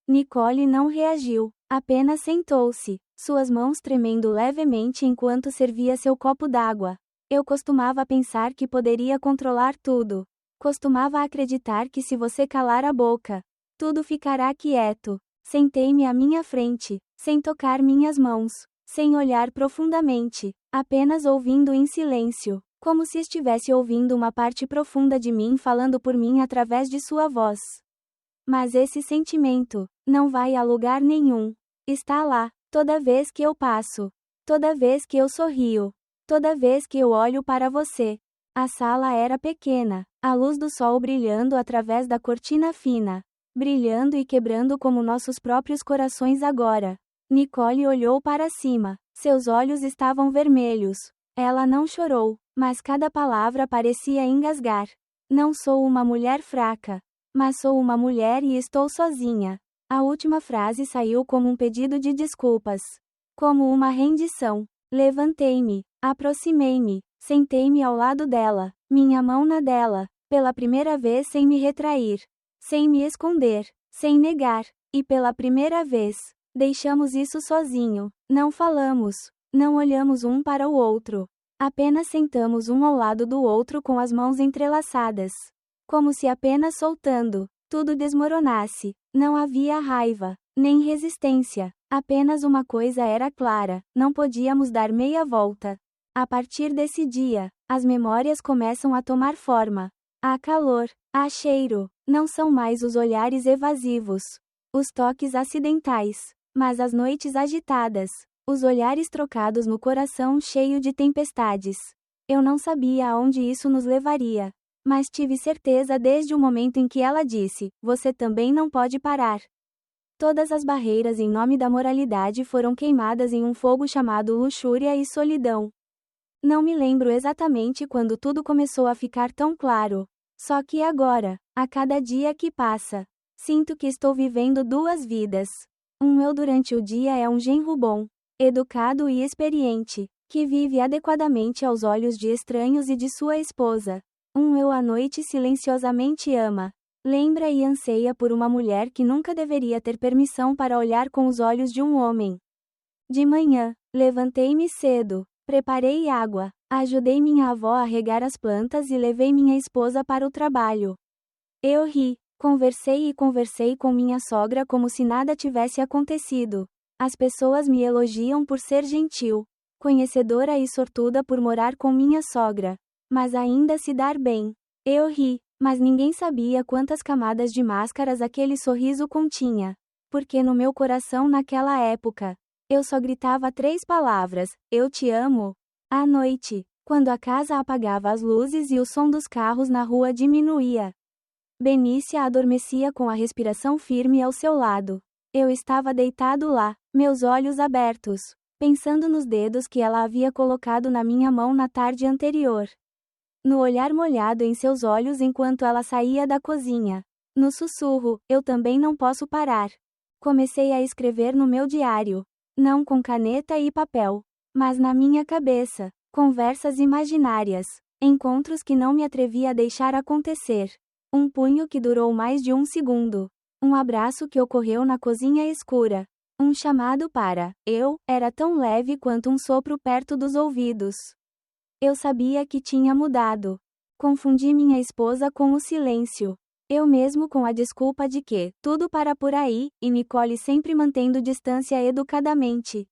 Nicole não reagiu, apenas sentou-se, suas mãos tremendo levemente enquanto servia seu copo d'água. Eu costumava pensar que poderia controlar tudo. Costumava acreditar que se você calar a boca, tudo ficará quieto. Sentei-me à minha frente, sem tocar minhas mãos, sem olhar profundamente, apenas ouvindo em silêncio, como se estivesse ouvindo uma parte profunda de mim falando por mim através de sua voz. Mas esse sentimento não vai a lugar nenhum. Está lá, toda vez que eu passo, toda vez que eu sorrio, toda vez que eu olho para você. A sala era pequena, a luz do sol brilhando através da cortina fina, brilhando e quebrando como nossos próprios corações agora. Nicole olhou para cima, seus olhos estavam vermelhos. Ela não chorou, mas cada palavra parecia engasgar. Não sou uma mulher fraca, mas sou uma mulher e estou sozinha. A última frase saiu como um pedido de desculpas, como uma rendição. Levantei-me, aproximei-me, sentei-me ao lado dela, minha mão na dela, pela primeira vez sem me retrair, sem me esconder, sem negar, e pela primeira vez, deixamos isso sozinho, não falamos, não olhamos um para o outro, apenas sentamos um ao lado do outro com as mãos entrelaçadas, como se apenas soltando, tudo desmoronasse. Não havia raiva, nem resistência, apenas uma coisa era clara: não podíamos dar meia volta. A partir desse dia, as memórias começam a tomar forma. Há calor, há cheiro, não são mais os olhares evasivos, os toques acidentais, mas as noites agitadas, os olhares trocados no coração cheio de tempestades. Eu não sabia aonde isso nos levaria, mas tive certeza desde o momento em que ela disse: você também não pode parar. Todas as barreiras em nome da moralidade foram queimadas em um fogo chamado luxúria e solidão. Não me lembro exatamente quando tudo começou a ficar tão claro. Só que agora, a cada dia que passa, sinto que estou vivendo duas vidas. Um eu durante o dia é um genro bom, educado e experiente, que vive adequadamente aos olhos de estranhos e de sua esposa. Um eu à noite silenciosamente ama, lembra e anseia por uma mulher que nunca deveria ter permissão para olhar com os olhos de um homem. De manhã, levantei-me cedo, Preparei água, ajudei minha avó a regar as plantas e levei minha esposa para o trabalho. Eu ri, conversei com minha sogra como se nada tivesse acontecido. As pessoas me elogiam por ser gentil, conhecedora e sortuda por morar com minha sogra, mas ainda se dar bem. Eu ri, mas ninguém sabia quantas camadas de máscaras aquele sorriso continha, porque no meu coração naquela época, eu só gritava 3 palavras: eu te amo. À noite, quando a casa apagava as luzes e o som dos carros na rua diminuía, Benícia adormecia com a respiração firme ao seu lado. Eu estava deitado lá, meus olhos abertos, pensando nos dedos que ela havia colocado na minha mão na tarde anterior. No olhar molhado em seus olhos enquanto ela saía da cozinha. No sussurro: eu também não posso parar. Comecei a escrever no meu diário. Não com caneta e papel, mas na minha cabeça. Conversas imaginárias. Encontros que não me atrevi a deixar acontecer. Um punho que durou mais de 1 segundo. Um abraço que ocorreu na cozinha escura. Um chamado para eu era tão leve quanto um sopro perto dos ouvidos. Eu sabia que tinha mudado. Confundi minha esposa com o silêncio. Eu mesmo com a desculpa de que tudo para por aí, e Nicole sempre mantendo distância educadamente.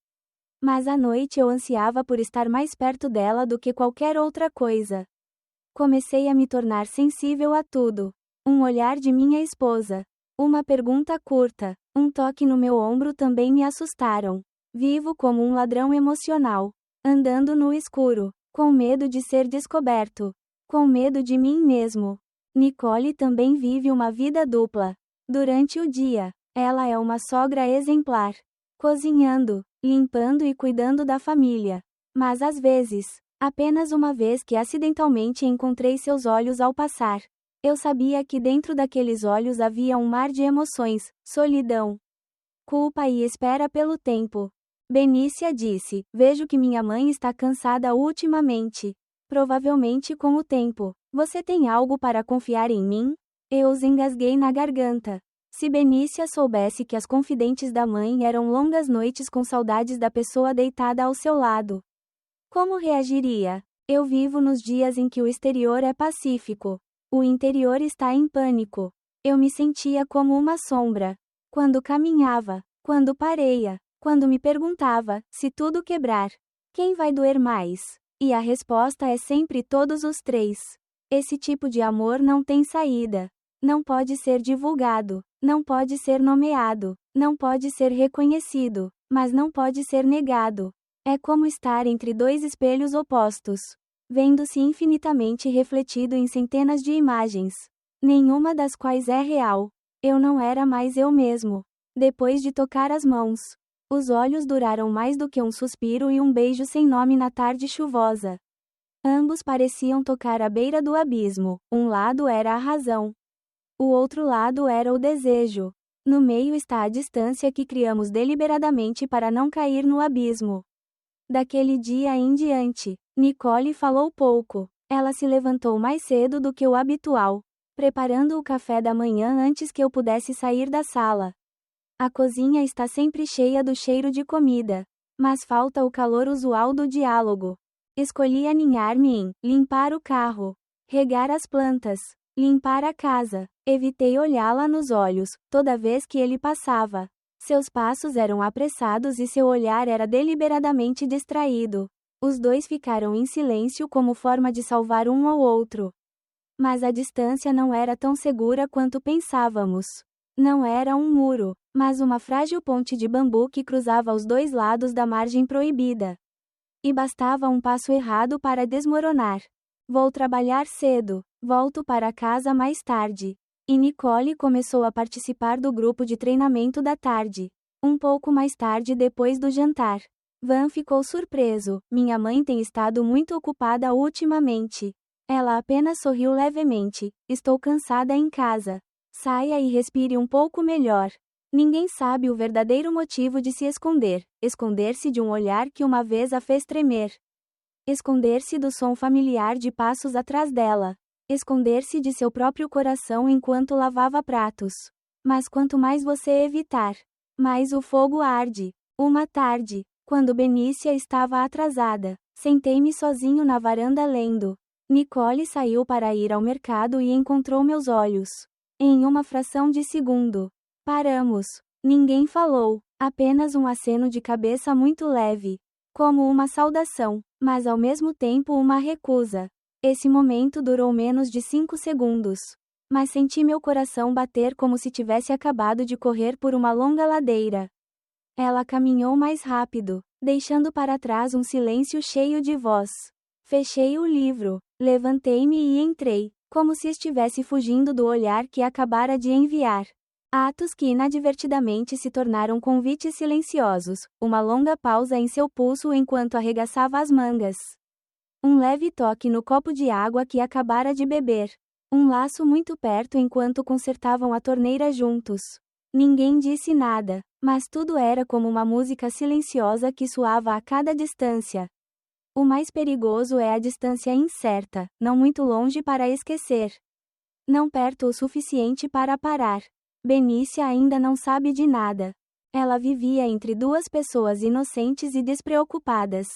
Mas à noite eu ansiava por estar mais perto dela do que qualquer outra coisa. Comecei a me tornar sensível a tudo. Um olhar de minha esposa. Uma pergunta curta, um toque no meu ombro também me assustaram. Vivo como um ladrão emocional, andando no escuro, com medo de ser descoberto, com medo de mim mesmo. Nicole também vive uma vida dupla. Durante o dia, ela é uma sogra exemplar, cozinhando, limpando e cuidando da família. Mas às vezes, apenas uma vez que acidentalmente encontrei seus olhos ao passar, eu sabia que dentro daqueles olhos havia um mar de emoções, solidão, culpa e espera pelo tempo. Benícia disse: vejo que minha mãe está cansada ultimamente. Provavelmente com o tempo. Você tem algo para confiar em mim? Eu os engasguei na garganta. Se Benícia soubesse que as confidentes da mãe eram longas noites com saudades da pessoa deitada ao seu lado, como reagiria? Eu vivo nos dias em que o exterior é pacífico. O interior está em pânico. Eu me sentia como uma sombra. Quando caminhava, quando pareia, quando me perguntava, se tudo quebrar, quem vai doer mais? E a resposta é sempre todos os 3. Esse tipo de amor não tem saída. Não pode ser divulgado, não pode ser nomeado, não pode ser reconhecido, mas não pode ser negado. É como estar entre 2 espelhos opostos, vendo-se infinitamente refletido em centenas de imagens, nenhuma das quais é real. Eu não era mais eu mesmo. Depois de tocar as mãos, os olhos duraram mais do que um suspiro e um beijo sem nome na tarde chuvosa. Ambos pareciam tocar à beira do abismo. Um lado era a razão, o outro lado era o desejo. No meio está a distância que criamos deliberadamente para não cair no abismo. Daquele dia em diante, Nicole falou pouco. Ela se levantou mais cedo do que o habitual, preparando o café da manhã antes que eu pudesse sair da sala. A cozinha está sempre cheia do cheiro de comida, mas falta o calor usual do diálogo. Escolhi aninhar-me em limpar o carro, regar as plantas, limpar a casa. Evitei olhá-la nos olhos, toda vez que ele passava. Seus passos eram apressados e seu olhar era deliberadamente distraído. Os 2 ficaram em silêncio como forma de salvar um ao outro. Mas a distância não era tão segura quanto pensávamos. Não era um muro, mas uma frágil ponte de bambu que cruzava os 2 lados da margem proibida. E bastava um passo errado para desmoronar. Vou trabalhar cedo, volto para casa mais tarde. E Nicole começou a participar do grupo de treinamento da tarde. Um pouco mais tarde depois do jantar, Van ficou surpreso. Minha mãe tem estado muito ocupada ultimamente. Ela apenas sorriu levemente. Estou cansada em casa. Saia e respire um pouco melhor. Ninguém sabe o verdadeiro motivo de se esconder. Esconder-se de um olhar que uma vez a fez tremer. Esconder-se do som familiar de passos atrás dela. Esconder-se de seu próprio coração enquanto lavava pratos. Mas quanto mais você evitar, mais o fogo arde. Uma tarde, Quando Benícia estava atrasada, sentei-me sozinho na varanda lendo. Nicole saiu para ir ao mercado e encontrou meus olhos. Em uma fração de segundo. Paramos. Ninguém falou, apenas um aceno de cabeça muito leve. Como uma saudação, mas ao mesmo tempo uma recusa. Esse momento durou menos de 5 segundos. Mas senti meu coração bater como se tivesse acabado de correr por uma longa ladeira. Ela caminhou mais rápido, deixando para trás um silêncio cheio de voz. Fechei o livro, levantei-me e entrei, como se estivesse fugindo do olhar que acabara de enviar. Atos que inadvertidamente se tornaram convites silenciosos, uma longa pausa em seu pulso enquanto arregaçava as mangas. Um leve toque no copo de água que acabara de beber. Um laço muito perto enquanto consertavam a torneira juntos. Ninguém disse nada, mas tudo era como uma música silenciosa que soava a cada distância. O mais perigoso é a distância incerta, não muito longe para esquecer. Não perto o suficiente para parar. Benícia ainda não sabe de nada. Ela vivia entre duas pessoas inocentes e despreocupadas.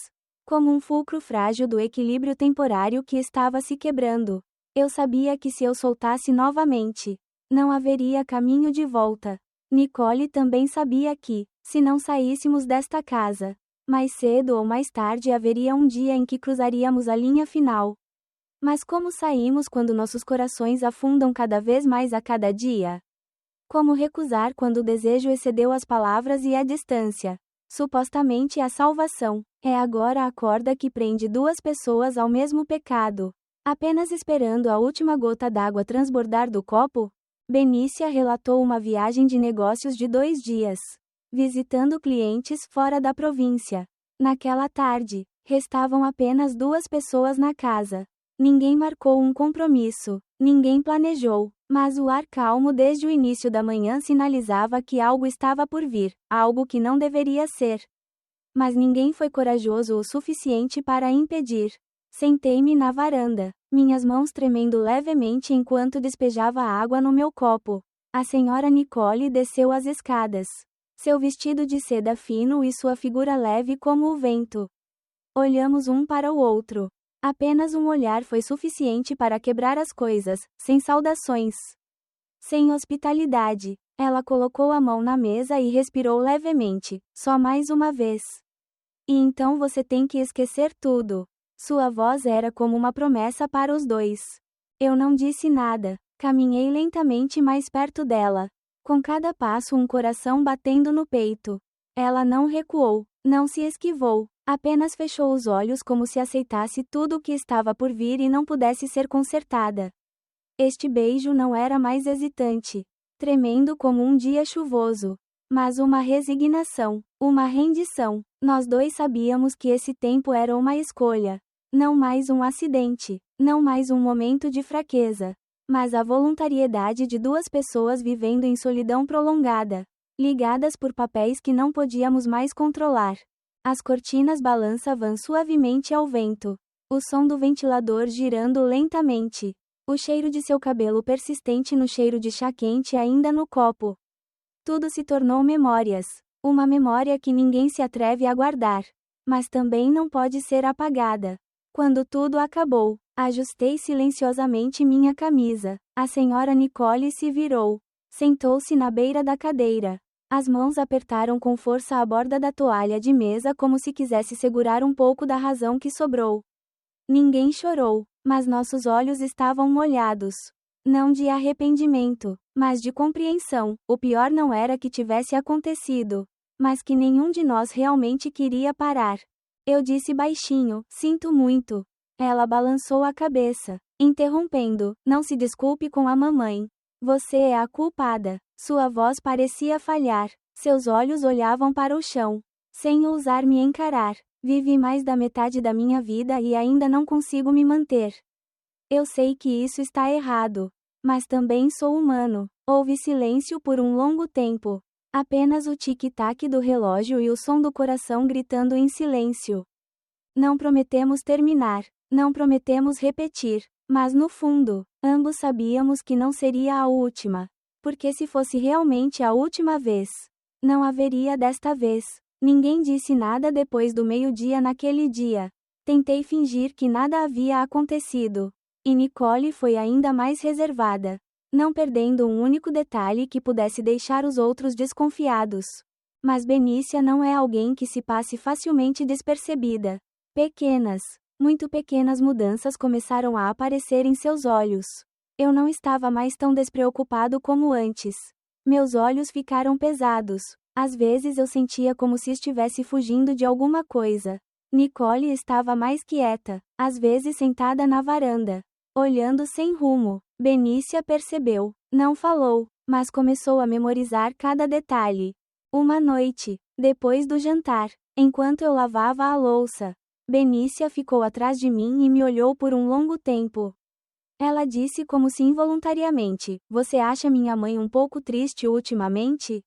Como um fulcro frágil do equilíbrio temporário que estava se quebrando. Eu sabia que se eu soltasse novamente, não haveria caminho de volta. Nicole também sabia que, se não saíssemos desta casa, mais cedo ou mais tarde haveria um dia em que cruzaríamos a linha final. Mas como saímos quando nossos corações afundam cada vez mais a cada dia? Como recusar quando o desejo excedeu as palavras e a distância? Supostamente a salvação é agora a corda que prende duas pessoas ao mesmo pecado. Apenas esperando a última gota d'água transbordar do copo? Benícia relatou uma viagem de negócios de 2 dias, visitando clientes fora da província. Naquela tarde, restavam apenas 2 pessoas na casa. Ninguém marcou um compromisso, ninguém planejou, mas o ar calmo desde o início da manhã sinalizava que algo estava por vir, algo que não deveria ser. Mas ninguém foi corajoso o suficiente para impedir. Sentei-me na varanda, minhas mãos tremendo levemente enquanto despejava água no meu copo. A senhora Nicole desceu as escadas. Seu vestido de seda fino e sua figura leve como o vento. Olhamos um para o outro. Apenas um olhar foi suficiente para quebrar as coisas, sem saudações. Sem hospitalidade. Ela colocou a mão na mesa e respirou levemente, só mais uma vez. E então você tem que esquecer tudo. Sua voz era como uma promessa para os dois. Eu não disse nada. Caminhei lentamente mais perto dela. Com cada passo um coração batendo no peito. Ela não recuou, não se esquivou, apenas fechou os olhos como se aceitasse tudo o que estava por vir e não pudesse ser consertada. Este beijo não era mais hesitante, tremendo como um dia chuvoso, mas uma resignação, uma rendição. Nós dois sabíamos que esse tempo era uma escolha. Não mais um acidente, não mais um momento de fraqueza, mas a voluntariedade de 2 pessoas vivendo em solidão prolongada, ligadas por papéis que não podíamos mais controlar. As cortinas balançavam suavemente ao vento, o som do ventilador girando lentamente, o cheiro de seu cabelo persistente no cheiro de chá quente ainda no copo. Tudo se tornou memórias, uma memória que ninguém se atreve a guardar, mas também não pode ser apagada. Quando tudo acabou, ajustei silenciosamente minha camisa. A senhora Nicole se virou. Sentou-se na beira da cadeira. As mãos apertaram com força a borda da toalha de mesa como se quisesse segurar um pouco da razão que sobrou. Ninguém chorou, mas nossos olhos estavam molhados. Não de arrependimento, mas de compreensão. O pior não era que tivesse acontecido, mas que nenhum de nós realmente queria parar. Eu disse baixinho, sinto muito. Ela balançou a cabeça, interrompendo, não se desculpe com a mamãe. Você é a culpada. Sua voz parecia falhar. Seus olhos olhavam para o chão, sem ousar me encarar. Vivi mais da metade da minha vida e ainda não consigo me manter. Eu sei que isso está errado, mas também sou humano. Houve silêncio por um longo tempo. Apenas o tic-tac do relógio e o som do coração gritando em silêncio. Não prometemos terminar, não prometemos repetir, mas no fundo, ambos sabíamos que não seria a última. Porque se fosse realmente a última vez, não haveria desta vez. Ninguém disse nada depois do meio-dia naquele dia. Tentei fingir que nada havia acontecido. E Nicole foi ainda mais reservada, não perdendo um único detalhe que pudesse deixar os outros desconfiados. Mas Benícia não é alguém que se passe facilmente despercebida. Pequenas, muito pequenas mudanças começaram a aparecer em seus olhos. Eu não estava mais tão despreocupado como antes. Meus olhos ficaram pesados. Às vezes eu sentia como se estivesse fugindo de alguma coisa. Nicole estava mais quieta, às vezes sentada na varanda, olhando sem rumo. Benícia percebeu. Não falou, mas começou a memorizar cada detalhe. Uma noite, depois do jantar, enquanto eu lavava a louça, Benícia ficou atrás de mim e me olhou por um longo tempo. Ela disse como se involuntariamente: "Você acha minha mãe um pouco triste ultimamente?"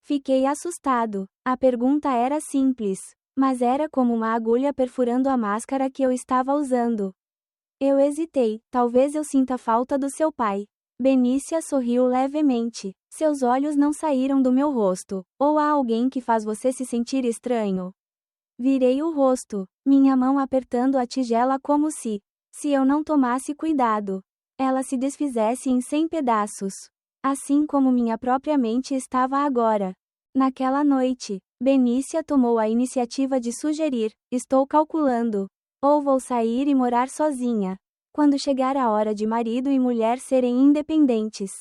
Fiquei assustado. A pergunta era simples, mas era como uma agulha perfurando a máscara que eu estava usando. Eu hesitei. Talvez eu sinta falta do seu pai. Benícia sorriu levemente. Seus olhos não saíram do meu rosto. Ou há alguém que faz você se sentir estranho? Virei o rosto, minha mão apertando a tigela como se eu não tomasse cuidado, ela se desfizesse em 100 pedaços. Assim como minha própria mente estava agora. Naquela noite, Benícia tomou a iniciativa de sugerir: "Estou calculando. Ou vou sair e morar sozinha. Quando chegar a hora de marido e mulher serem independentes,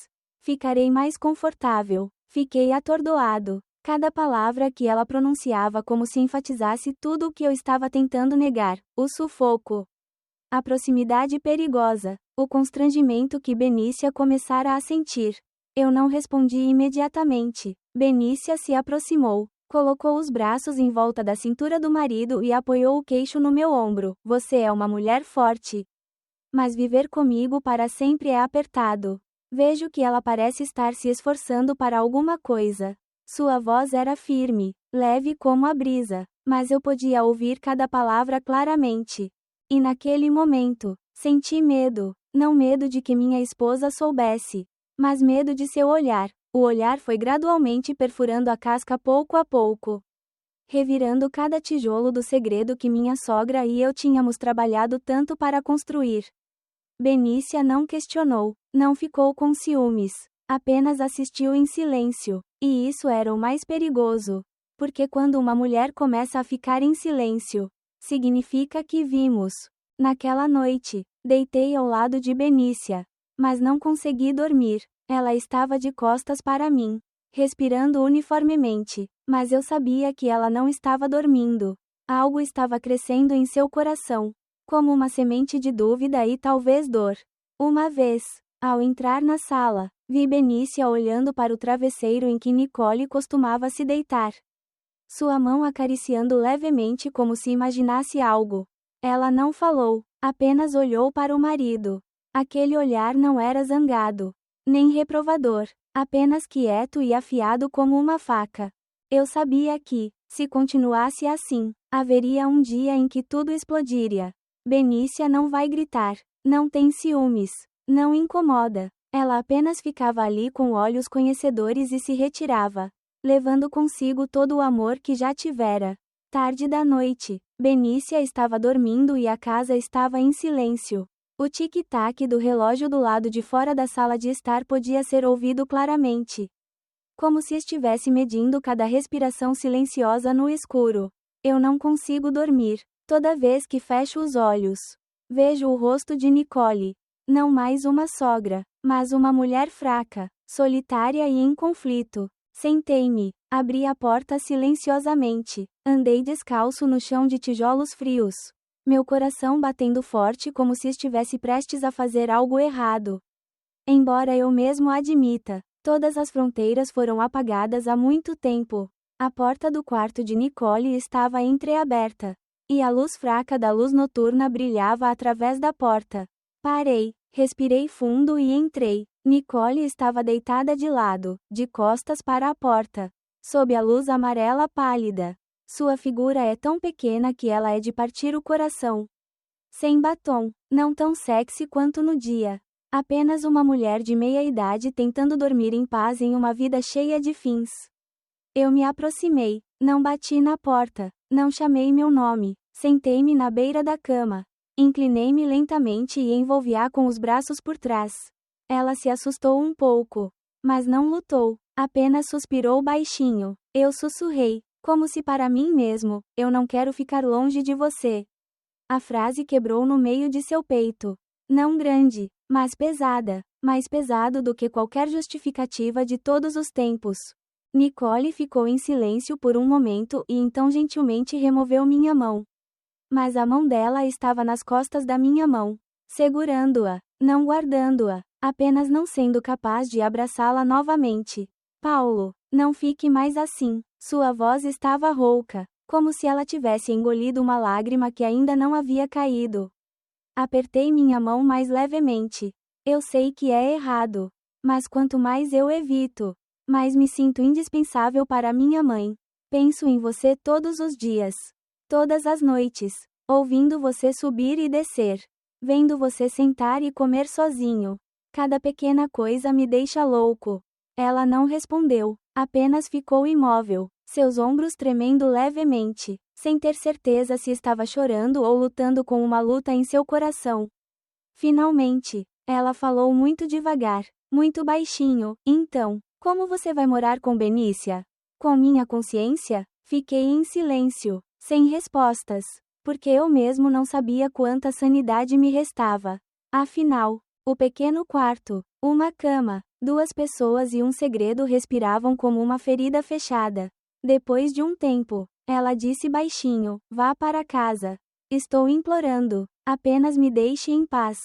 ficarei mais confortável." Fiquei atordoado. Cada palavra que ela pronunciava como se enfatizasse tudo o que eu estava tentando negar: o sufoco, a proximidade perigosa, o constrangimento que Benícia começara a sentir. Eu não respondi imediatamente. Benícia se aproximou, colocou os braços em volta da cintura do marido e apoiou o queixo no meu ombro. "Você é uma mulher forte. Mas viver comigo para sempre é apertado." Vejo que ela parece estar se esforçando para alguma coisa. Sua voz era firme, leve como a brisa, mas eu podia ouvir cada palavra claramente. E naquele momento, senti medo. Não medo de que minha esposa soubesse, mas medo de seu olhar. O olhar foi gradualmente perfurando a casca pouco a pouco, revirando cada tijolo do segredo que minha sogra e eu tínhamos trabalhado tanto para construir. Benícia não questionou, não ficou com ciúmes, apenas assistiu em silêncio. E isso era o mais perigoso, porque quando uma mulher começa a ficar em silêncio, significa que vimos. Naquela noite, deitei ao lado de Benícia, mas não consegui dormir. Ela estava de costas para mim, respirando uniformemente, mas eu sabia que ela não estava dormindo. Algo estava crescendo em seu coração, como uma semente de dúvida e talvez dor. Uma vez, ao entrar na sala, vi Benícia olhando para o travesseiro em que Nicole costumava se deitar. Sua mão acariciando levemente como se imaginasse algo. Ela não falou, apenas olhou para o marido. Aquele olhar não era zangado, nem reprovador, apenas quieto e afiado como uma faca. Eu sabia que, se continuasse assim, haveria um dia em que tudo explodiria. Benícia não vai gritar, não tem ciúmes, não incomoda. Ela apenas ficava ali com olhos conhecedores e se retirava, levando consigo todo o amor que já tivera. Tarde da noite, Benícia estava dormindo e a casa estava em silêncio. O tic-tac do relógio do lado de fora da sala de estar podia ser ouvido claramente, como se estivesse medindo cada respiração silenciosa no escuro. Eu não consigo dormir. Toda vez que fecho os olhos, vejo o rosto de Nicole. Não mais uma sogra, mas uma mulher fraca, solitária e em conflito. Sentei-me, abri a porta silenciosamente, andei descalço no chão de tijolos frios, meu coração batendo forte como se estivesse prestes a fazer algo errado. Embora eu mesmo admita, todas as fronteiras foram apagadas há muito tempo. A porta do quarto de Nicole estava entreaberta, e a luz fraca da luz noturna brilhava através da porta. Parei, respirei fundo e entrei. Nicole estava deitada de lado, de costas para a porta, sob a luz amarela pálida. Sua figura é tão pequena que ela é de partir o coração. Sem batom, não tão sexy quanto no dia. Apenas uma mulher de meia idade tentando dormir em paz em uma vida cheia de fins. Eu me aproximei, Não bati na porta. Não chamei meu nome. Sentei-me na beira da cama. Inclinei-me lentamente e envolvi-a com os braços por trás. Ela se assustou um pouco, mas não lutou. Apenas suspirou baixinho. Eu sussurrei, como se para mim mesmo: eu não quero ficar longe de você. A frase quebrou no meio de seu peito. Não grande, mas pesada. Mais pesado do que qualquer justificativa de todos os tempos. Nicole ficou em silêncio por um momento e então gentilmente removeu minha mão. Mas a mão dela estava nas costas da minha mão, segurando-a, não guardando-a, apenas não sendo capaz de abraçá-la novamente. Paulo, não fique mais assim. Sua voz estava rouca, como se ela tivesse engolido uma lágrima que ainda não havia caído. Apertei minha mão mais levemente. Eu sei que é errado, mas quanto mais eu evito, mais me sinto indispensável para minha mãe. Penso em você todos os dias, todas as noites, ouvindo você subir e descer, vendo você sentar e comer sozinho. Cada pequena coisa me deixa louco. Ela não respondeu, apenas ficou imóvel, seus ombros tremendo levemente, sem ter certeza se estava chorando ou lutando com uma luta em seu coração. Finalmente, ela falou muito devagar, muito baixinho: então, como você vai morar com Benícia? Com minha consciência? Fiquei em silêncio, sem respostas, porque eu mesmo não sabia quanta sanidade me restava. Afinal, o pequeno quarto, uma cama, 2 pessoas e um segredo respiravam como uma ferida fechada. Depois de um tempo, ela disse baixinho: vá para casa. Estou implorando, apenas me deixe em paz.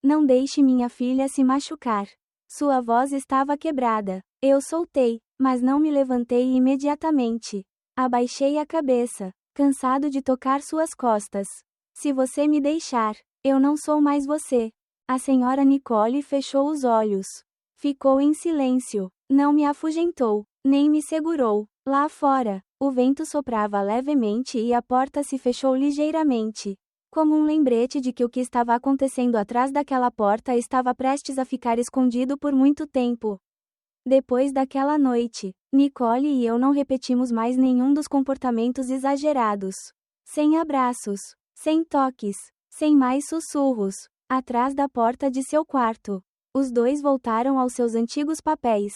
Não deixe minha filha se machucar. Sua voz estava quebrada. Eu soltei, mas não me levantei imediatamente. Abaixei a cabeça, cansado de tocar suas costas. Se você me deixar, eu não sou mais você. A senhora Nicole fechou os olhos. Ficou em silêncio. Não me afugentou, nem me segurou. Lá fora, o vento soprava levemente e a porta se fechou ligeiramente, como um lembrete de que o que estava acontecendo atrás daquela porta estava prestes a ficar escondido por muito tempo. Depois daquela noite, Nicole e eu não repetimos mais nenhum dos comportamentos exagerados. Sem abraços, sem toques, sem mais sussurros. Atrás da porta de seu quarto, os dois voltaram aos seus antigos papéis.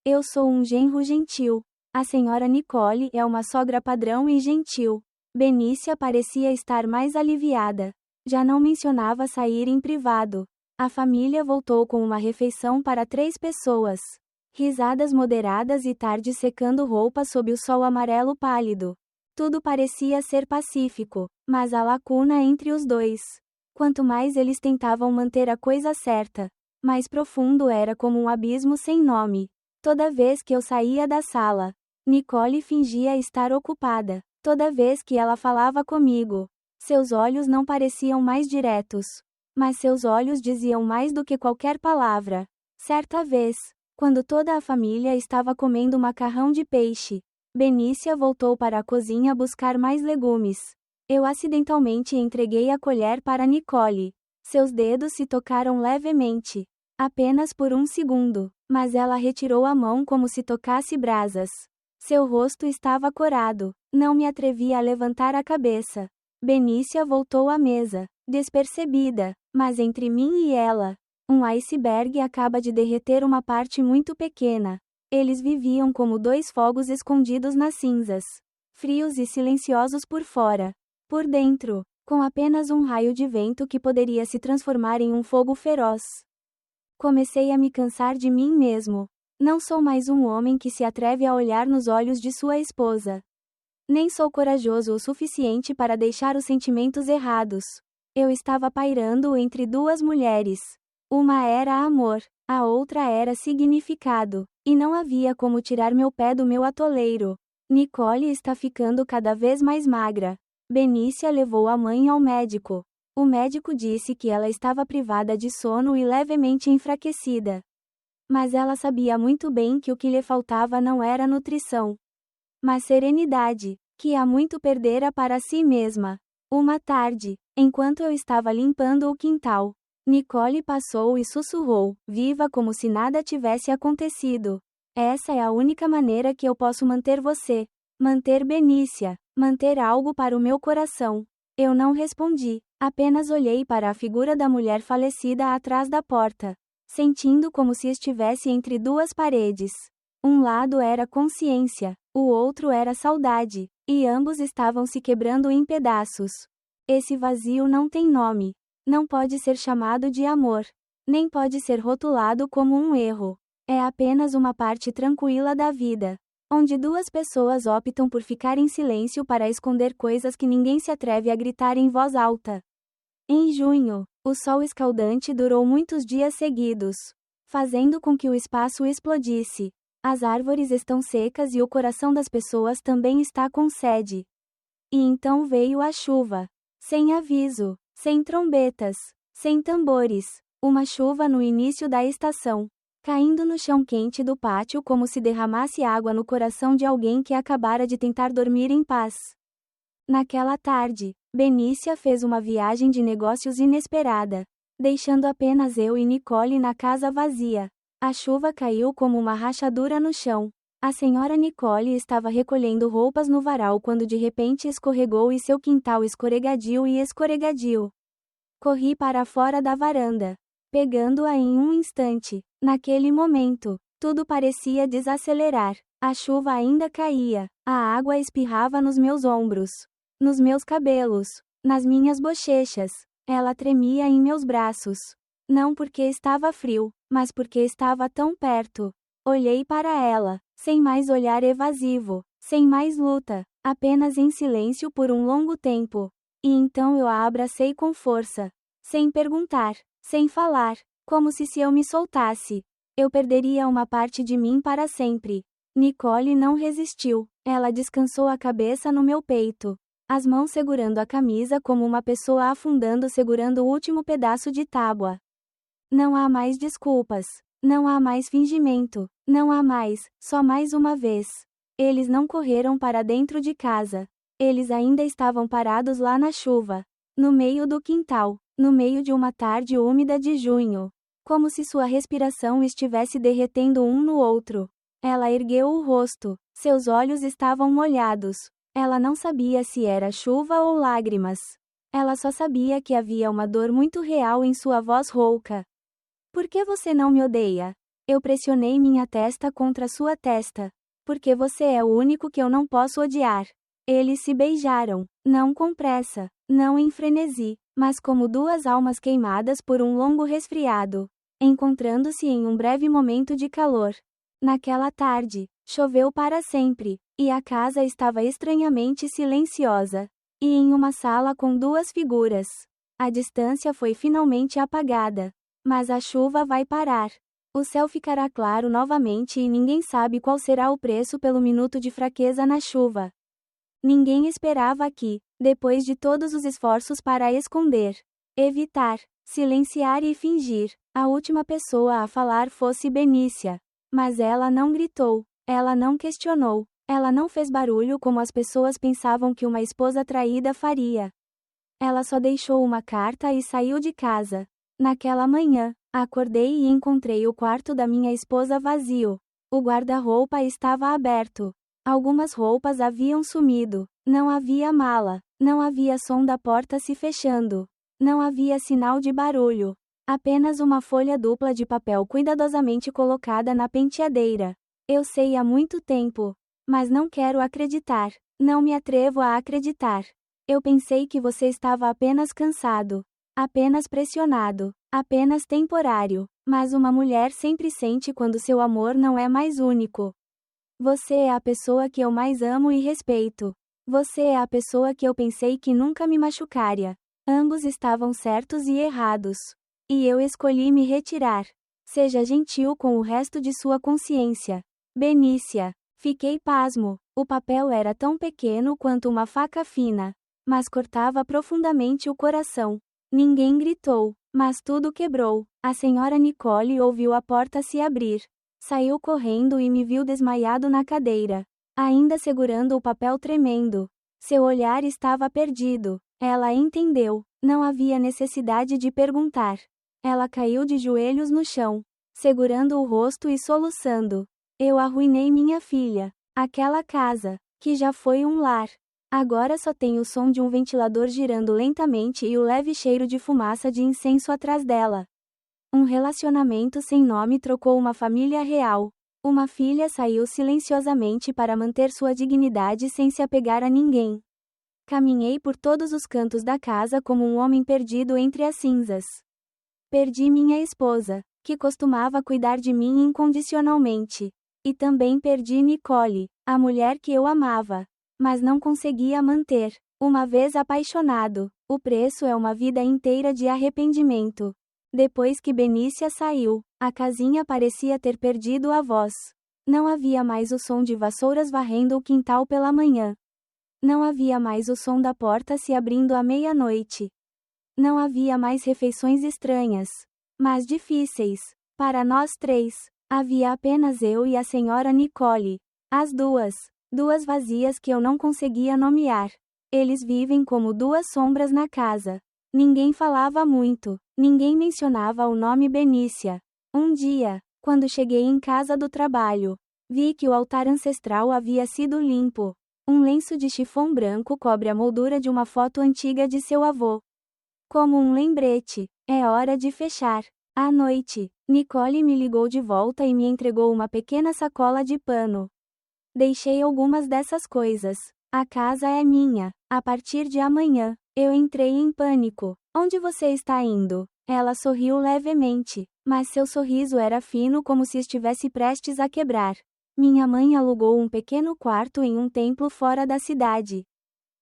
Eu sou um genro gentil. A senhora Nicole é uma sogra padrão e gentil. Benícia parecia estar mais aliviada. Já não mencionava sair em privado. A família voltou com uma refeição para 3 pessoas. Risadas moderadas e tarde secando roupa sob o sol amarelo pálido. Tudo parecia ser pacífico, mas a lacuna entre os dois. Quanto mais eles tentavam manter a coisa certa, mais profundo era, como um abismo sem nome. Toda vez que eu saía da sala, Nicole fingia estar ocupada. Toda vez que ela falava comigo, seus olhos não pareciam mais diretos, mas seus olhos diziam mais do que qualquer palavra. Certa vez, quando toda a família estava comendo macarrão de peixe, Benícia voltou para a cozinha buscar mais legumes. Eu acidentalmente entreguei a colher para Nicole. Seus dedos se tocaram levemente, apenas por um segundo, mas ela retirou a mão como se tocasse brasas. Seu rosto estava corado. Não me atrevi a levantar a cabeça. Benícia voltou à mesa, despercebida, mas entre mim e ela, um iceberg acaba de derreter uma parte muito pequena. Eles viviam como 2 fogos escondidos nas cinzas, frios e silenciosos por fora. Por dentro, com apenas um raio de vento que poderia se transformar em um fogo feroz. Comecei a me cansar de mim mesmo. Não sou mais um homem que se atreve a olhar nos olhos de sua esposa. Nem sou corajoso o suficiente para deixar os sentimentos errados. Eu estava pairando entre 2 mulheres. Uma era amor, a outra era significado, e não havia como tirar meu pé do meu atoleiro. Nicole está ficando cada vez mais magra. Benícia levou a mãe ao médico. O médico disse que ela estava privada de sono e levemente enfraquecida. Mas ela sabia muito bem que o que lhe faltava não era nutrição, mas serenidade, que há muito perdera para si mesma. Uma tarde, enquanto eu estava limpando o quintal, Nicole passou e sussurrou, viva como se nada tivesse acontecido. Essa é a única maneira que eu posso manter você. Manter Benícia. Manter algo para o meu coração. Eu não respondi, apenas olhei para a figura da mulher falecida atrás da porta, sentindo como se estivesse entre duas paredes. Um lado era consciência, o outro era saudade, e ambos estavam se quebrando em pedaços. Esse vazio não tem nome. Não pode ser chamado de amor. Nem pode ser rotulado como um erro. É apenas uma parte tranquila da vida, onde duas pessoas optam por ficar em silêncio para esconder coisas que ninguém se atreve a gritar em voz alta. Em junho, o sol escaldante durou muitos dias seguidos, fazendo com que o espaço explodisse. As árvores estão secas e o coração das pessoas também está com sede. E então veio a chuva. Sem aviso, sem trombetas, sem tambores. Uma chuva no início da estação, caindo no chão quente do pátio como se derramasse água no coração de alguém que acabara de tentar dormir em paz. Naquela tarde, Benícia fez uma viagem de negócios inesperada, deixando apenas eu e Nicole na casa vazia. A chuva caiu como uma rachadura no chão. A senhora Nicole estava recolhendo roupas no varal quando de repente escorregou e seu quintal escorregadio e escorregadio. Corri para fora da varanda, pegando-a em um instante. Naquele momento, tudo parecia desacelerar. A chuva ainda caía, a água espirrava nos meus ombros, nos meus cabelos, nas minhas bochechas. Ela tremia em meus braços. Não porque estava frio, mas porque estava tão perto. Olhei para ela, sem mais olhar evasivo, sem mais luta, apenas em silêncio por um longo tempo. E então eu a abracei com força, sem perguntar, sem falar, como se eu me soltasse, eu perderia uma parte de mim para sempre. Nicole não resistiu, ela descansou a cabeça no meu peito, as mãos segurando a camisa como uma pessoa afundando segurando o último pedaço de tábua. Não há mais desculpas. Não há mais fingimento. Não há mais, só mais uma vez. Eles não correram para dentro de casa. Eles ainda estavam parados lá na chuva, no meio do quintal, no meio de uma tarde úmida de junho. Como se sua respiração estivesse derretendo um no outro. Ela ergueu o rosto. Seus olhos estavam molhados. Ela não sabia se era chuva ou lágrimas. Ela só sabia que havia uma dor muito real em sua voz rouca. Por que você não me odeia? Eu pressionei minha testa contra sua testa. Porque você é o único que eu não posso odiar. Eles se beijaram, não com pressa, não em frenesi, mas como duas almas queimadas por um longo resfriado, encontrando-se em um breve momento de calor. Naquela tarde, choveu para sempre, e a casa estava estranhamente silenciosa. E em uma sala com duas figuras. A distância foi finalmente apagada. Mas a chuva vai parar. O céu ficará claro novamente e ninguém sabe qual será o preço pelo minuto de fraqueza na chuva. Ninguém esperava que, depois de todos os esforços para esconder, evitar, silenciar e fingir, a última pessoa a falar fosse Benícia. Mas ela não gritou, ela não questionou, ela não fez barulho como as pessoas pensavam que uma esposa traída faria. Ela só deixou uma carta e saiu de casa. Naquela manhã, acordei e encontrei o quarto da minha esposa vazio. O guarda-roupa estava aberto. Algumas roupas haviam sumido. Não havia mala. Não havia som da porta se fechando. Não havia sinal de barulho. Apenas uma folha dupla de papel cuidadosamente colocada na penteadeira. Eu sei há muito tempo. Mas não quero acreditar. Não me atrevo a acreditar. Eu pensei que você estava apenas cansado. Apenas pressionado, apenas temporário, mas uma mulher sempre sente quando seu amor não é mais único. Você é a pessoa que eu mais amo e respeito. Você é a pessoa que eu pensei que nunca me machucaria. Ambos estavam certos e errados. E eu escolhi me retirar. Seja gentil com o resto de sua consciência. Benícia. Fiquei pasmo. O papel era tão pequeno quanto uma faca fina, mas cortava profundamente o coração. Ninguém gritou, mas tudo quebrou. A senhora Nicole ouviu a porta se abrir. Saiu correndo e me viu desmaiado na cadeira, ainda segurando o papel tremendo. Seu olhar estava perdido. Ela entendeu. Não havia necessidade de perguntar. Ela caiu de joelhos no chão, segurando o rosto e soluçando. Eu arruinei minha filha. Aquela casa, que já foi um lar. Agora só tem o som de um ventilador girando lentamente e o leve cheiro de fumaça de incenso atrás dela. Um relacionamento sem nome trocou uma família real. Uma filha saiu silenciosamente para manter sua dignidade sem se apegar a ninguém. Caminhei por todos os cantos da casa como um homem perdido entre as cinzas. Perdi minha esposa, que costumava cuidar de mim incondicionalmente. E também perdi Nicole, a mulher que eu amava, mas não conseguia manter. Uma vez apaixonado, o preço é uma vida inteira de arrependimento. Depois que Benícia saiu, a casinha parecia ter perdido a voz. Não havia mais o som de vassouras varrendo o quintal pela manhã. Não havia mais o som da porta se abrindo à meia-noite. Não havia mais refeições estranhas, mas difíceis. Para nós três, havia apenas eu e a senhora Nicole. As duas vazias que eu não conseguia nomear. Eles vivem como duas sombras na casa. Ninguém falava muito, ninguém mencionava o nome Benícia. Um dia, quando cheguei em casa do trabalho, vi que o altar ancestral havia sido limpo. Um lenço de chifão branco cobre a moldura de uma foto antiga de seu avô. Como um lembrete, é hora de fechar. À noite, Nicole me ligou de volta e me entregou uma pequena sacola de pano. Deixei algumas dessas coisas. A casa é minha. A partir de amanhã. Eu entrei em pânico. Onde você está indo? Ela sorriu levemente, mas seu sorriso era fino como se estivesse prestes a quebrar. Minha mãe alugou um pequeno quarto em um templo fora da cidade.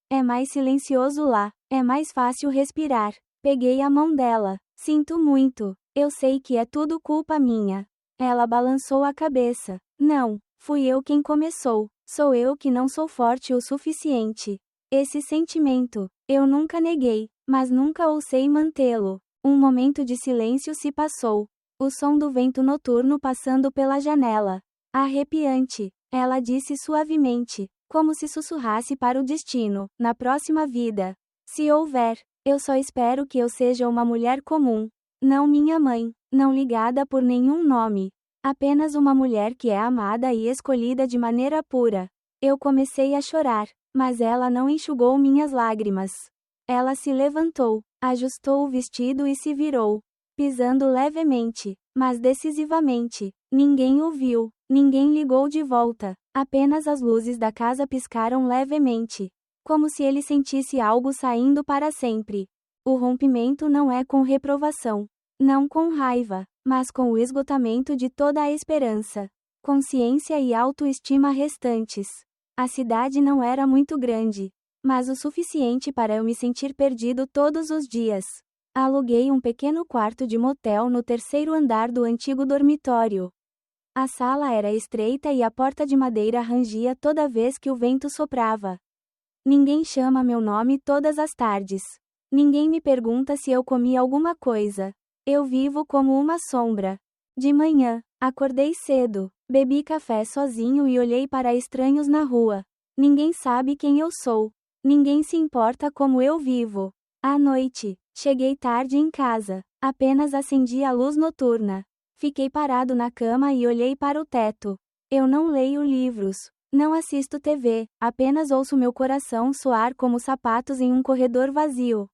É mais silencioso lá. É mais fácil respirar. Peguei a mão dela. Sinto muito. Eu sei que é tudo culpa minha. Ela balançou a cabeça. Não, fui eu quem começou. Sou eu que não sou forte o suficiente. Esse sentimento, eu nunca neguei, mas nunca ousei mantê-lo. Um momento de silêncio se passou. O som do vento noturno passando pela janela. Arrepiante, ela disse suavemente, como se sussurrasse para o destino, na próxima vida. Se houver, eu só espero que eu seja uma mulher comum. Não minha mãe, não ligada por nenhum nome. Apenas uma mulher que é amada e escolhida de maneira pura. Eu comecei a chorar, mas ela não enxugou minhas lágrimas. Ela se levantou, ajustou o vestido e se virou, pisando levemente, mas decisivamente. Ninguém ouviu, ninguém ligou de volta. Apenas as luzes da casa piscaram levemente, como se ele sentisse algo saindo para sempre. O rompimento não é com reprovação, não com raiva, mas com o esgotamento de toda a esperança, consciência e autoestima restantes. A cidade não era muito grande, mas o suficiente para eu me sentir perdido todos os dias. Aluguei um pequeno quarto de motel no terceiro andar do antigo dormitório. A sala era estreita e a porta de madeira rangia toda vez que o vento soprava. Ninguém chama meu nome todas as tardes. Ninguém me pergunta se eu comi alguma coisa. Eu vivo como uma sombra. De manhã, acordei cedo, bebi café sozinho e olhei para estranhos na rua. Ninguém sabe quem eu sou. Ninguém se importa como eu vivo. À noite, cheguei tarde em casa. Apenas acendi a luz noturna. Fiquei parado na cama e olhei para o teto. Eu não leio livros. Não assisto TV. Apenas ouço meu coração soar como sapatos em um corredor vazio.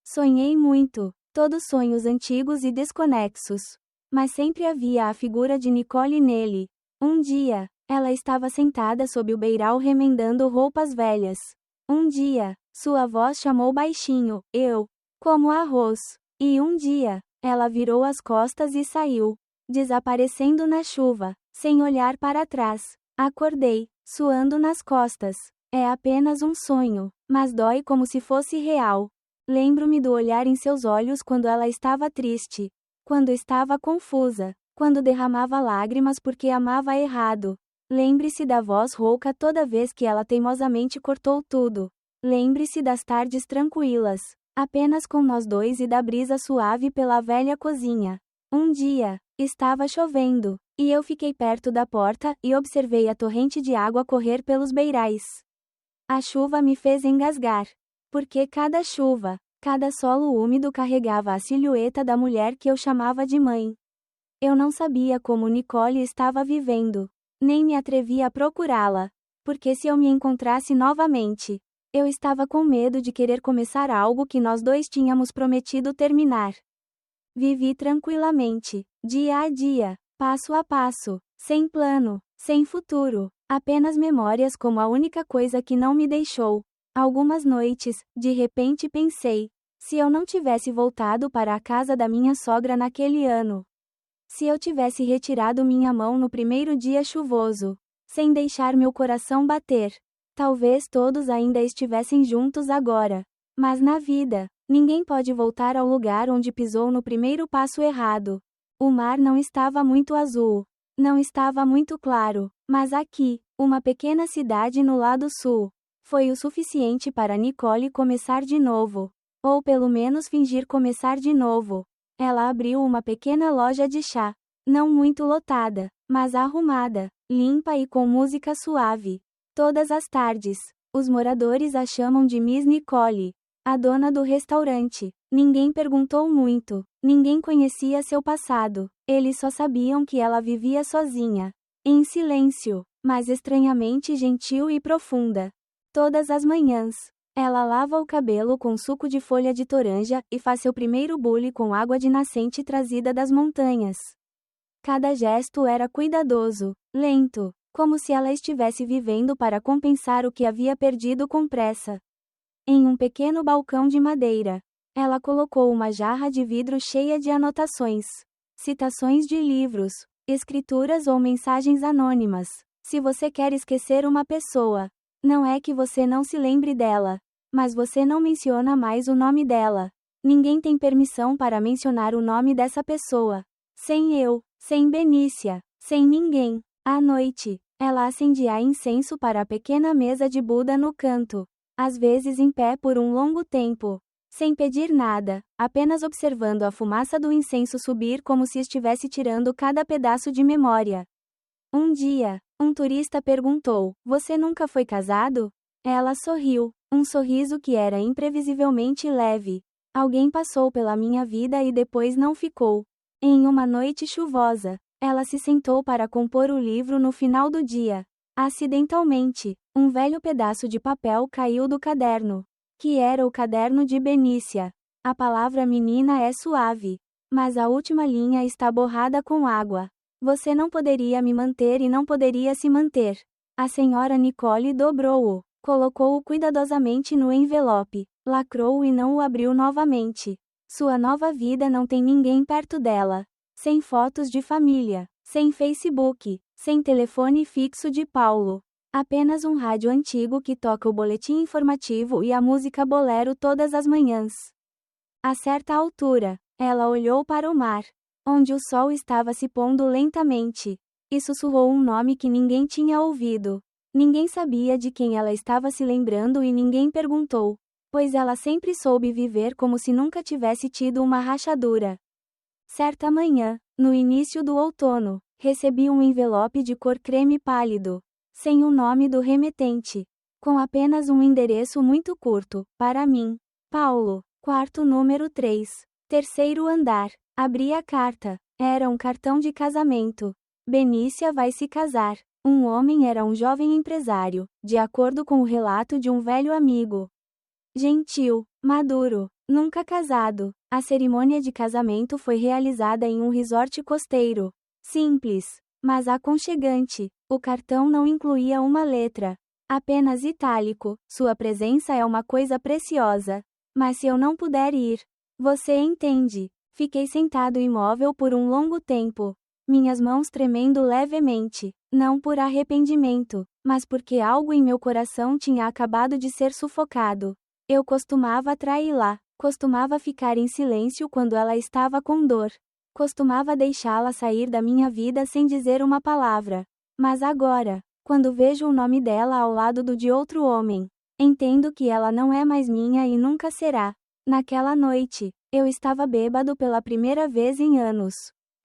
Sonhei muito. Todos sonhos antigos e desconexos. Mas sempre havia a figura de Nicole nele. Um dia, ela estava sentada sob o beiral remendando roupas velhas. Um dia, sua voz chamou baixinho, eu, como arroz. E um dia, ela virou as costas e saiu, desaparecendo na chuva, sem olhar para trás. Acordei, suando nas costas. É apenas um sonho, mas dói como se fosse real. Lembro-me do olhar em seus olhos quando ela estava triste, quando estava confusa, quando derramava lágrimas porque amava errado. Lembre-se da voz rouca toda vez que ela teimosamente cortou tudo. Lembre-se das tardes tranquilas, apenas com nós dois e da brisa suave pela velha cozinha. Um dia, estava chovendo, e eu fiquei perto da porta e observei a torrente de água correr pelos beirais. A chuva me fez engasgar, porque cada chuva, cada solo úmido carregava a silhueta da mulher que eu chamava de mãe. Eu não sabia como Nicole estava vivendo, nem me atrevi a procurá-la, Porque se eu me encontrasse novamente, eu estava com medo de querer começar algo que nós dois tínhamos prometido terminar. Vivi tranquilamente, dia a dia, passo a passo, sem plano, sem futuro, apenas memórias como a única coisa que não me deixou. Algumas noites, de repente pensei, se eu não tivesse voltado para a casa da minha sogra naquele ano. Se eu tivesse retirado minha mão no primeiro dia chuvoso, sem deixar meu coração bater, talvez todos ainda estivessem juntos agora. Mas na vida, ninguém pode voltar ao lugar onde pisou no primeiro passo errado. O mar não estava muito azul, não estava muito claro, mas aqui, uma pequena cidade no lado sul, foi o suficiente para Nicole começar de novo. Ou pelo menos fingir começar de novo. Ela abriu uma pequena loja de chá. Não muito lotada, mas arrumada, limpa e com música suave. Todas as tardes, os moradores a chamam de Miss Nicole, a dona do restaurante. Ninguém perguntou muito, ninguém conhecia seu passado. Eles só sabiam que ela vivia sozinha, em silêncio, mas estranhamente gentil e profunda. Todas as manhãs, ela lava o cabelo com suco de folha de toranja e faz seu primeiro bule com água de nascente trazida das montanhas. Cada gesto era cuidadoso, lento, como se ela estivesse vivendo para compensar o que havia perdido com pressa. Em um pequeno balcão de madeira, ela colocou uma jarra de vidro cheia de anotações, citações de livros, escrituras ou mensagens anônimas. Se você quer esquecer uma pessoa, não é que você não se lembre dela, mas você não menciona mais o nome dela. Ninguém tem permissão para mencionar o nome dessa pessoa. Sem eu, sem Benícia, sem ninguém. À noite, ela acendia incenso para a pequena mesa de Buda no canto, às vezes em pé por um longo tempo, sem pedir nada, apenas observando a fumaça do incenso subir como se estivesse tirando cada pedaço de memória. Um dia, um turista perguntou: "Você nunca foi casado?" Ela sorriu, um sorriso que era imprevisivelmente leve. Alguém passou pela minha vida e depois não ficou. Em uma noite chuvosa, ela se sentou para compor o livro no final do dia. Acidentalmente, um velho pedaço de papel caiu do caderno, que era o caderno de Benícia. A palavra menina é suave, mas a última linha está borrada com água. Você não poderia me manter e não poderia se manter. A senhora Nicole dobrou-o, colocou-o cuidadosamente no envelope, lacrou-o e não o abriu novamente. Sua nova vida não tem ninguém perto dela. Sem fotos de família, sem Facebook, sem telefone fixo de Paulo. Apenas um rádio antigo que toca o boletim informativo e a música bolero todas as manhãs. A certa altura, ela olhou para o mar, onde o sol estava se pondo lentamente, e sussurrou um nome que ninguém tinha ouvido. Ninguém sabia de quem ela estava se lembrando e ninguém perguntou, pois ela sempre soube viver como se nunca tivesse tido uma rachadura. Certa manhã, no início do outono, recebi um envelope de cor creme pálido, sem o nome do remetente, com apenas um endereço muito curto, para mim. Paulo, quarto número 3, terceiro andar. Abri a carta. Era um cartão de casamento. Benícia vai se casar. Um homem era um jovem empresário, de acordo com o relato de um velho amigo. Gentil, maduro, nunca casado. A cerimônia de casamento foi realizada em um resort costeiro. Simples, mas aconchegante. O cartão não incluía uma letra. Apenas itálico. Sua presença é uma coisa preciosa. Mas se eu não puder ir, você entende. Fiquei sentado imóvel por um longo tempo. Minhas mãos tremendo levemente. Não por arrependimento, mas porque algo em meu coração tinha acabado de ser sufocado. Eu costumava traí-la. Costumava ficar em silêncio quando ela estava com dor. Costumava deixá-la sair da minha vida sem dizer uma palavra. Mas agora, quando vejo o nome dela ao lado do de outro homem, entendo que ela não é mais minha e nunca será. Naquela noite, eu estava bêbado pela primeira vez em anos.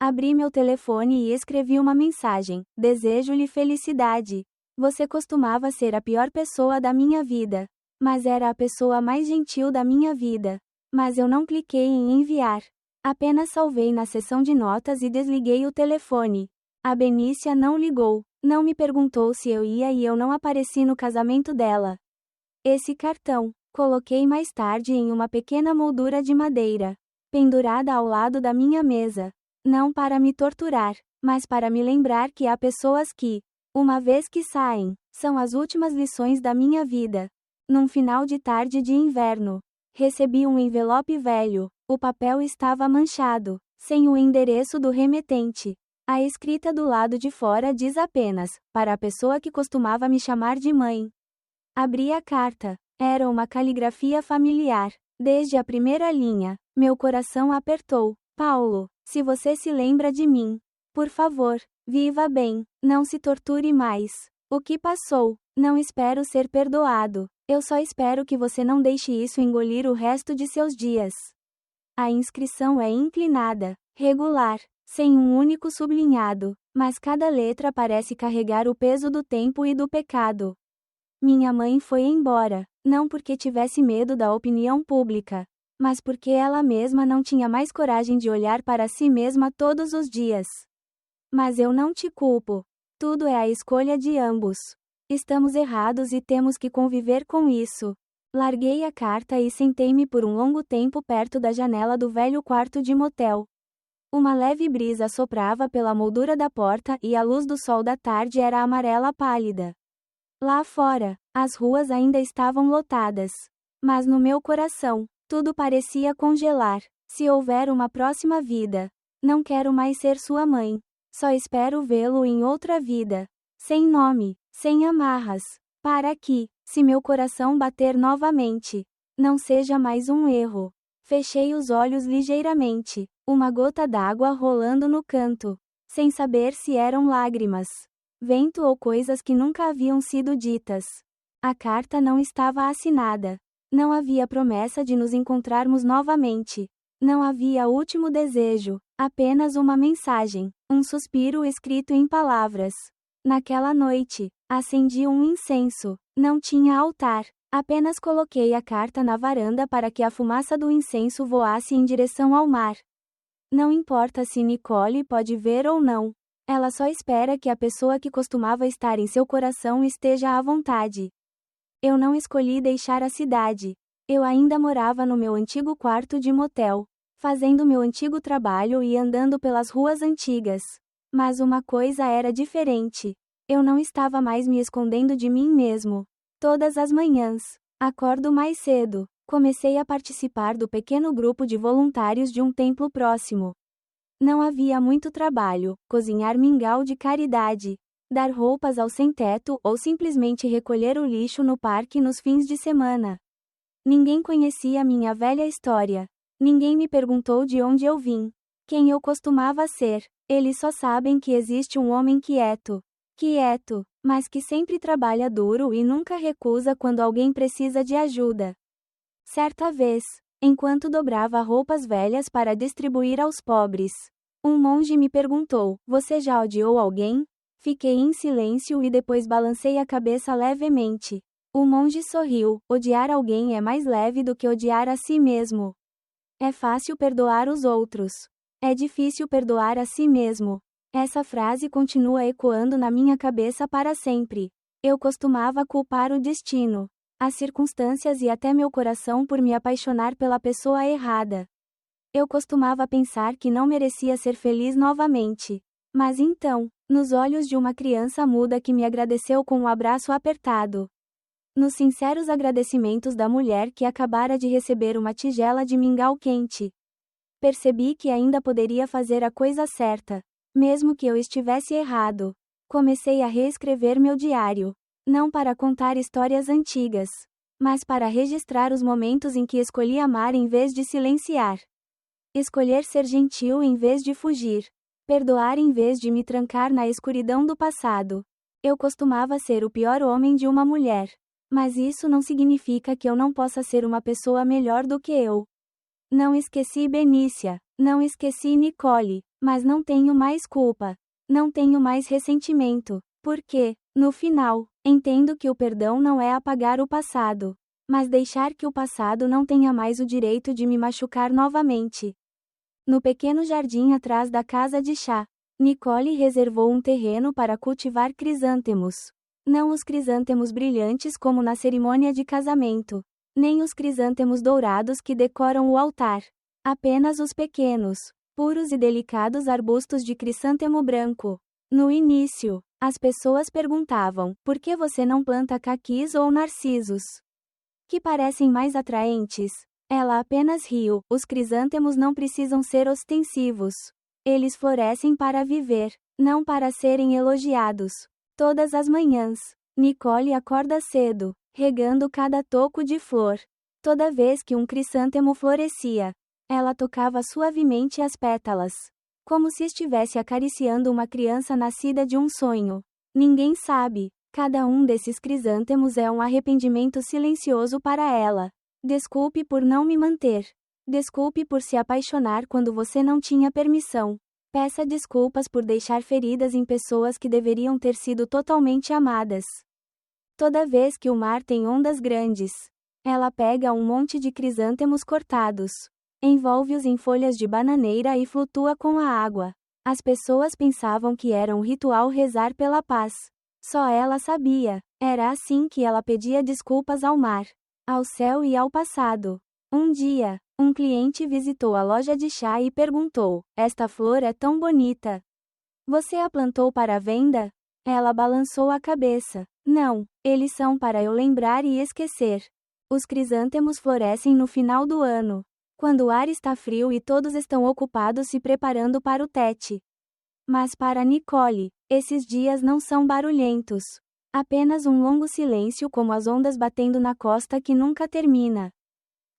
Abri meu telefone e escrevi uma mensagem: "Desejo-lhe felicidade. Você costumava ser a pior pessoa da minha vida, mas era a pessoa mais gentil da minha vida." Mas eu não cliquei em enviar. Apenas salvei na seção de notas e desliguei o telefone. A Benícia não ligou. Não me perguntou se eu ia e eu não apareci no casamento dela. Esse cartão, coloquei mais tarde em uma pequena moldura de madeira, pendurada ao lado da minha mesa. Não para me torturar, mas para me lembrar que há pessoas que, uma vez que saem, são as últimas lições da minha vida. Num final de tarde de inverno, recebi um envelope velho. O papel estava manchado, sem o endereço do remetente. A escrita do lado de fora diz apenas, para a pessoa que costumava me chamar de mãe. Abri a carta. Era uma caligrafia familiar. Desde a primeira linha, meu coração apertou. Paulo, se você se lembra de mim, por favor, viva bem, não se torture mais. O que passou? Não espero ser perdoado. Eu só espero que você não deixe isso engolir o resto de seus dias. A inscrição é inclinada, regular, sem um único sublinhado, mas cada letra parece carregar o peso do tempo e do pecado. Minha mãe foi embora, não porque tivesse medo da opinião pública, mas porque ela mesma não tinha mais coragem de olhar para si mesma todos os dias. Mas eu não te culpo. Tudo é a escolha de ambos. Estamos errados e temos que conviver com isso. Larguei a carta e sentei-me por um longo tempo perto da janela do velho quarto de motel. Uma leve brisa soprava pela moldura da porta e a luz do sol da tarde era amarela pálida. Lá fora, as ruas ainda estavam lotadas. Mas no meu coração, tudo parecia congelar. Se houver uma próxima vida, não quero mais ser sua mãe. Só espero vê-lo em outra vida. Sem nome, sem amarras. Para que, se meu coração bater novamente, não seja mais um erro. Fechei os olhos ligeiramente, uma gota d'água rolando no canto, sem saber se eram lágrimas, vento ou coisas que nunca haviam sido ditas. A carta não estava assinada. Não havia promessa de nos encontrarmos novamente. Não havia último desejo, apenas uma mensagem, um suspiro escrito em palavras. Naquela noite, acendi um incenso. Não tinha altar. Apenas coloquei a carta na varanda para que a fumaça do incenso voasse em direção ao mar. Não importa se Nicole pode ver ou não. Ela só espera que a pessoa que costumava estar em seu coração esteja à vontade. Eu não escolhi deixar a cidade. Eu ainda morava no meu antigo quarto de motel, fazendo meu antigo trabalho e andando pelas ruas antigas. Mas uma coisa era diferente. Eu não estava mais me escondendo de mim mesmo. Todas as manhãs, acordo mais cedo. Comecei a participar do pequeno grupo de voluntários de um templo próximo. Não havia muito trabalho, cozinhar mingau de caridade, dar roupas ao sem-teto ou simplesmente recolher o lixo no parque nos fins de semana. Ninguém conhecia minha velha história. Ninguém me perguntou de onde eu vim, quem eu costumava ser. Eles só sabem que existe um homem quieto, mas que sempre trabalha duro e nunca recusa quando alguém precisa de ajuda. Certa vez, enquanto dobrava roupas velhas para distribuir aos pobres, um monge me perguntou: "Você já odiou alguém?" Fiquei em silêncio e depois balancei a cabeça levemente. O monge sorriu: "Odiar alguém é mais leve do que odiar a si mesmo. É fácil perdoar os outros. É difícil perdoar a si mesmo." Essa frase continua ecoando na minha cabeça para sempre. Eu costumava culpar o destino, as circunstâncias e até meu coração por me apaixonar pela pessoa errada. Eu costumava pensar que não merecia ser feliz novamente. Mas então, nos olhos de uma criança muda que me agradeceu com um abraço apertado. Nos sinceros agradecimentos da mulher que acabara de receber uma tigela de mingau quente, percebi que ainda poderia fazer a coisa certa, mesmo que eu estivesse errado. Comecei a reescrever meu diário, não para contar histórias antigas, mas para registrar os momentos em que escolhi amar em vez de silenciar. Escolher ser gentil em vez de fugir. Perdoar em vez de me trancar na escuridão do passado. Eu costumava ser o pior homem de uma mulher. Mas isso não significa que eu não possa ser uma pessoa melhor do que eu. Não esqueci Benícia. Não esqueci Nicole. Mas não tenho mais culpa. Não tenho mais ressentimento. Porque, no final, entendo que o perdão não é apagar o passado, mas deixar que o passado não tenha mais o direito de me machucar novamente. No pequeno jardim atrás da casa de chá, Nicole reservou um terreno para cultivar crisântemos. Não os crisântemos brilhantes como na cerimônia de casamento, nem os crisântemos dourados que decoram o altar. Apenas os pequenos, puros e delicados arbustos de crisântemo branco. No início, as pessoas perguntavam: por que você não planta caquis ou narcisos, que parecem mais atraentes? Ela apenas riu: os crisântemos não precisam ser ostensivos. Eles florescem para viver, não para serem elogiados. Todas as manhãs, Nicole acorda cedo, regando cada toco de flor. Toda vez que um crisântemo florescia, ela tocava suavemente as pétalas, como se estivesse acariciando uma criança nascida de um sonho. Ninguém sabe. Cada um desses crisântemos é um arrependimento silencioso para ela. Desculpe por não me manter. Desculpe por se apaixonar quando você não tinha permissão. Peça desculpas por deixar feridas em pessoas que deveriam ter sido totalmente amadas. Toda vez que o mar tem ondas grandes, ela pega um monte de crisântemos cortados, envolve-os em folhas de bananeira e flutua com a água. As pessoas pensavam que era um ritual rezar pela paz. Só ela sabia. Era assim que ela pedia desculpas ao mar, ao céu e ao passado. Um dia, um cliente visitou a loja de chá e perguntou: esta flor é tão bonita. Você a plantou para venda? Ela balançou a cabeça. Não, eles são para eu lembrar e esquecer. Os crisântemos florescem no final do ano, quando o ar está frio e todos estão ocupados se preparando para o tete. Mas para Nicole, esses dias não são barulhentos. Apenas um longo silêncio, como as ondas batendo na costa que nunca termina.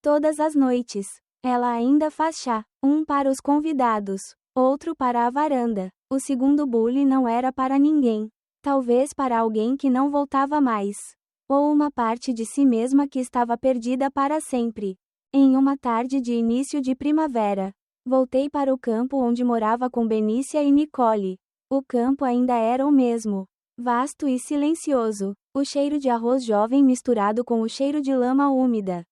Todas as noites, ela ainda faz chá, um para os convidados, outro para a varanda. O segundo bule não era para ninguém. Talvez para alguém que não voltava mais. Ou uma parte de si mesma que estava perdida para sempre. Em uma tarde de início de primavera, voltei para o campo onde morava com Benícia e Nicole. O campo ainda era o mesmo, vasto e silencioso, o cheiro de arroz jovem misturado com o cheiro de lama úmida.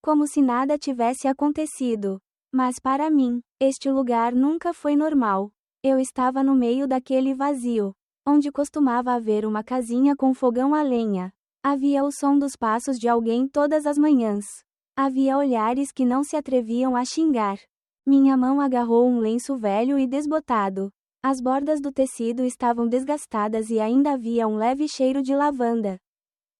Como se nada tivesse acontecido. Mas para mim, este lugar nunca foi normal. Eu estava no meio daquele vazio, onde costumava haver uma casinha com fogão a lenha. Havia o som dos passos de alguém todas as manhãs. Havia olhares que não se atreviam a xingar. Minha mão agarrou um lenço velho e desbotado. As bordas do tecido estavam desgastadas e ainda havia um leve cheiro de lavanda.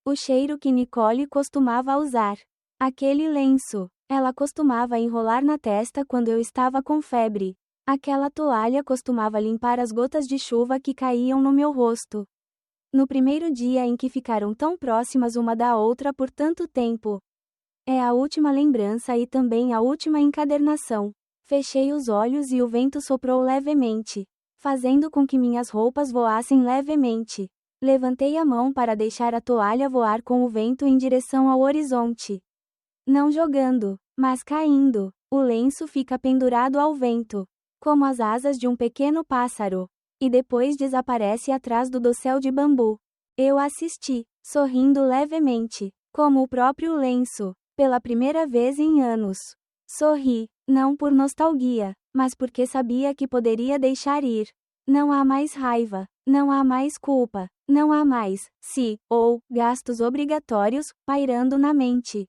O cheiro que Nicole costumava usar. Aquele lenço, ela costumava enrolar na testa quando eu estava com febre. Aquela toalha costumava limpar as gotas de chuva que caíam no meu rosto. No primeiro dia em que ficaram tão próximas uma da outra por tanto tempo. É a última lembrança e também a última encadernação. Fechei os olhos e o vento soprou levemente, fazendo com que minhas roupas voassem levemente. Levantei a mão para deixar a toalha voar com o vento em direção ao horizonte. Não jogando, mas caindo. O lenço fica pendurado ao vento, como as asas de um pequeno pássaro, e depois desaparece atrás do dossel de bambu. Eu assisti, sorrindo levemente, como o próprio lenço, pela primeira vez em anos. Sorri, não por nostalgia, mas porque sabia que poderia deixar ir. Não há mais raiva, não há mais culpa, não há mais se ou gastos obrigatórios pairando na mente.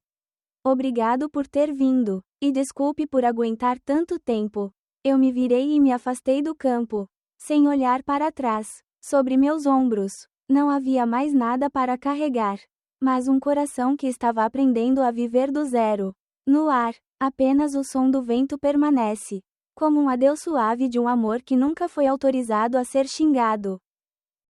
Obrigado por ter vindo, e desculpe por aguentar tanto tempo. Eu me virei e me afastei do campo, sem olhar para trás. Sobre meus ombros, não havia mais nada para carregar, mas um coração que estava aprendendo a viver do zero. No ar, apenas o som do vento permanece, como um adeus suave de um amor que nunca foi autorizado a ser xingado.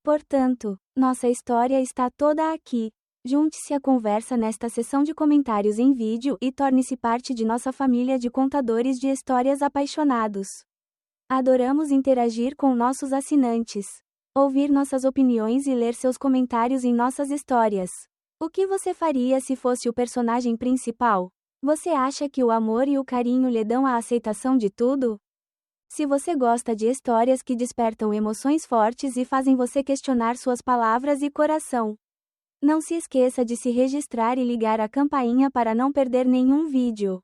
Portanto, nossa história está toda aqui. Junte-se à conversa nesta seção de comentários em vídeo e torne-se parte de nossa família de contadores de histórias apaixonados. Adoramos interagir com nossos assinantes, ouvir nossas opiniões e ler seus comentários em nossas histórias. O que você faria se fosse o personagem principal? Você acha que o amor e o carinho lhe dão a aceitação de tudo? Se você gosta de histórias que despertam emoções fortes e fazem você questionar suas palavras e coração, não se esqueça de se registrar e ligar a campainha para não perder nenhum vídeo.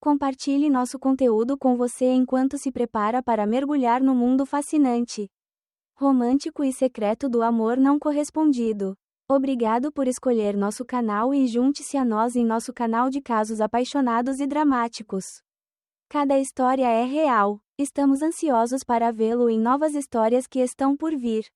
Compartilhe nosso conteúdo com você enquanto se prepara para mergulhar no mundo fascinante, romântico e secreto do amor não correspondido. Obrigado por escolher nosso canal e junte-se a nós em nosso canal de casos apaixonados e dramáticos. Cada história é real. Estamos ansiosos para vê-lo em novas histórias que estão por vir.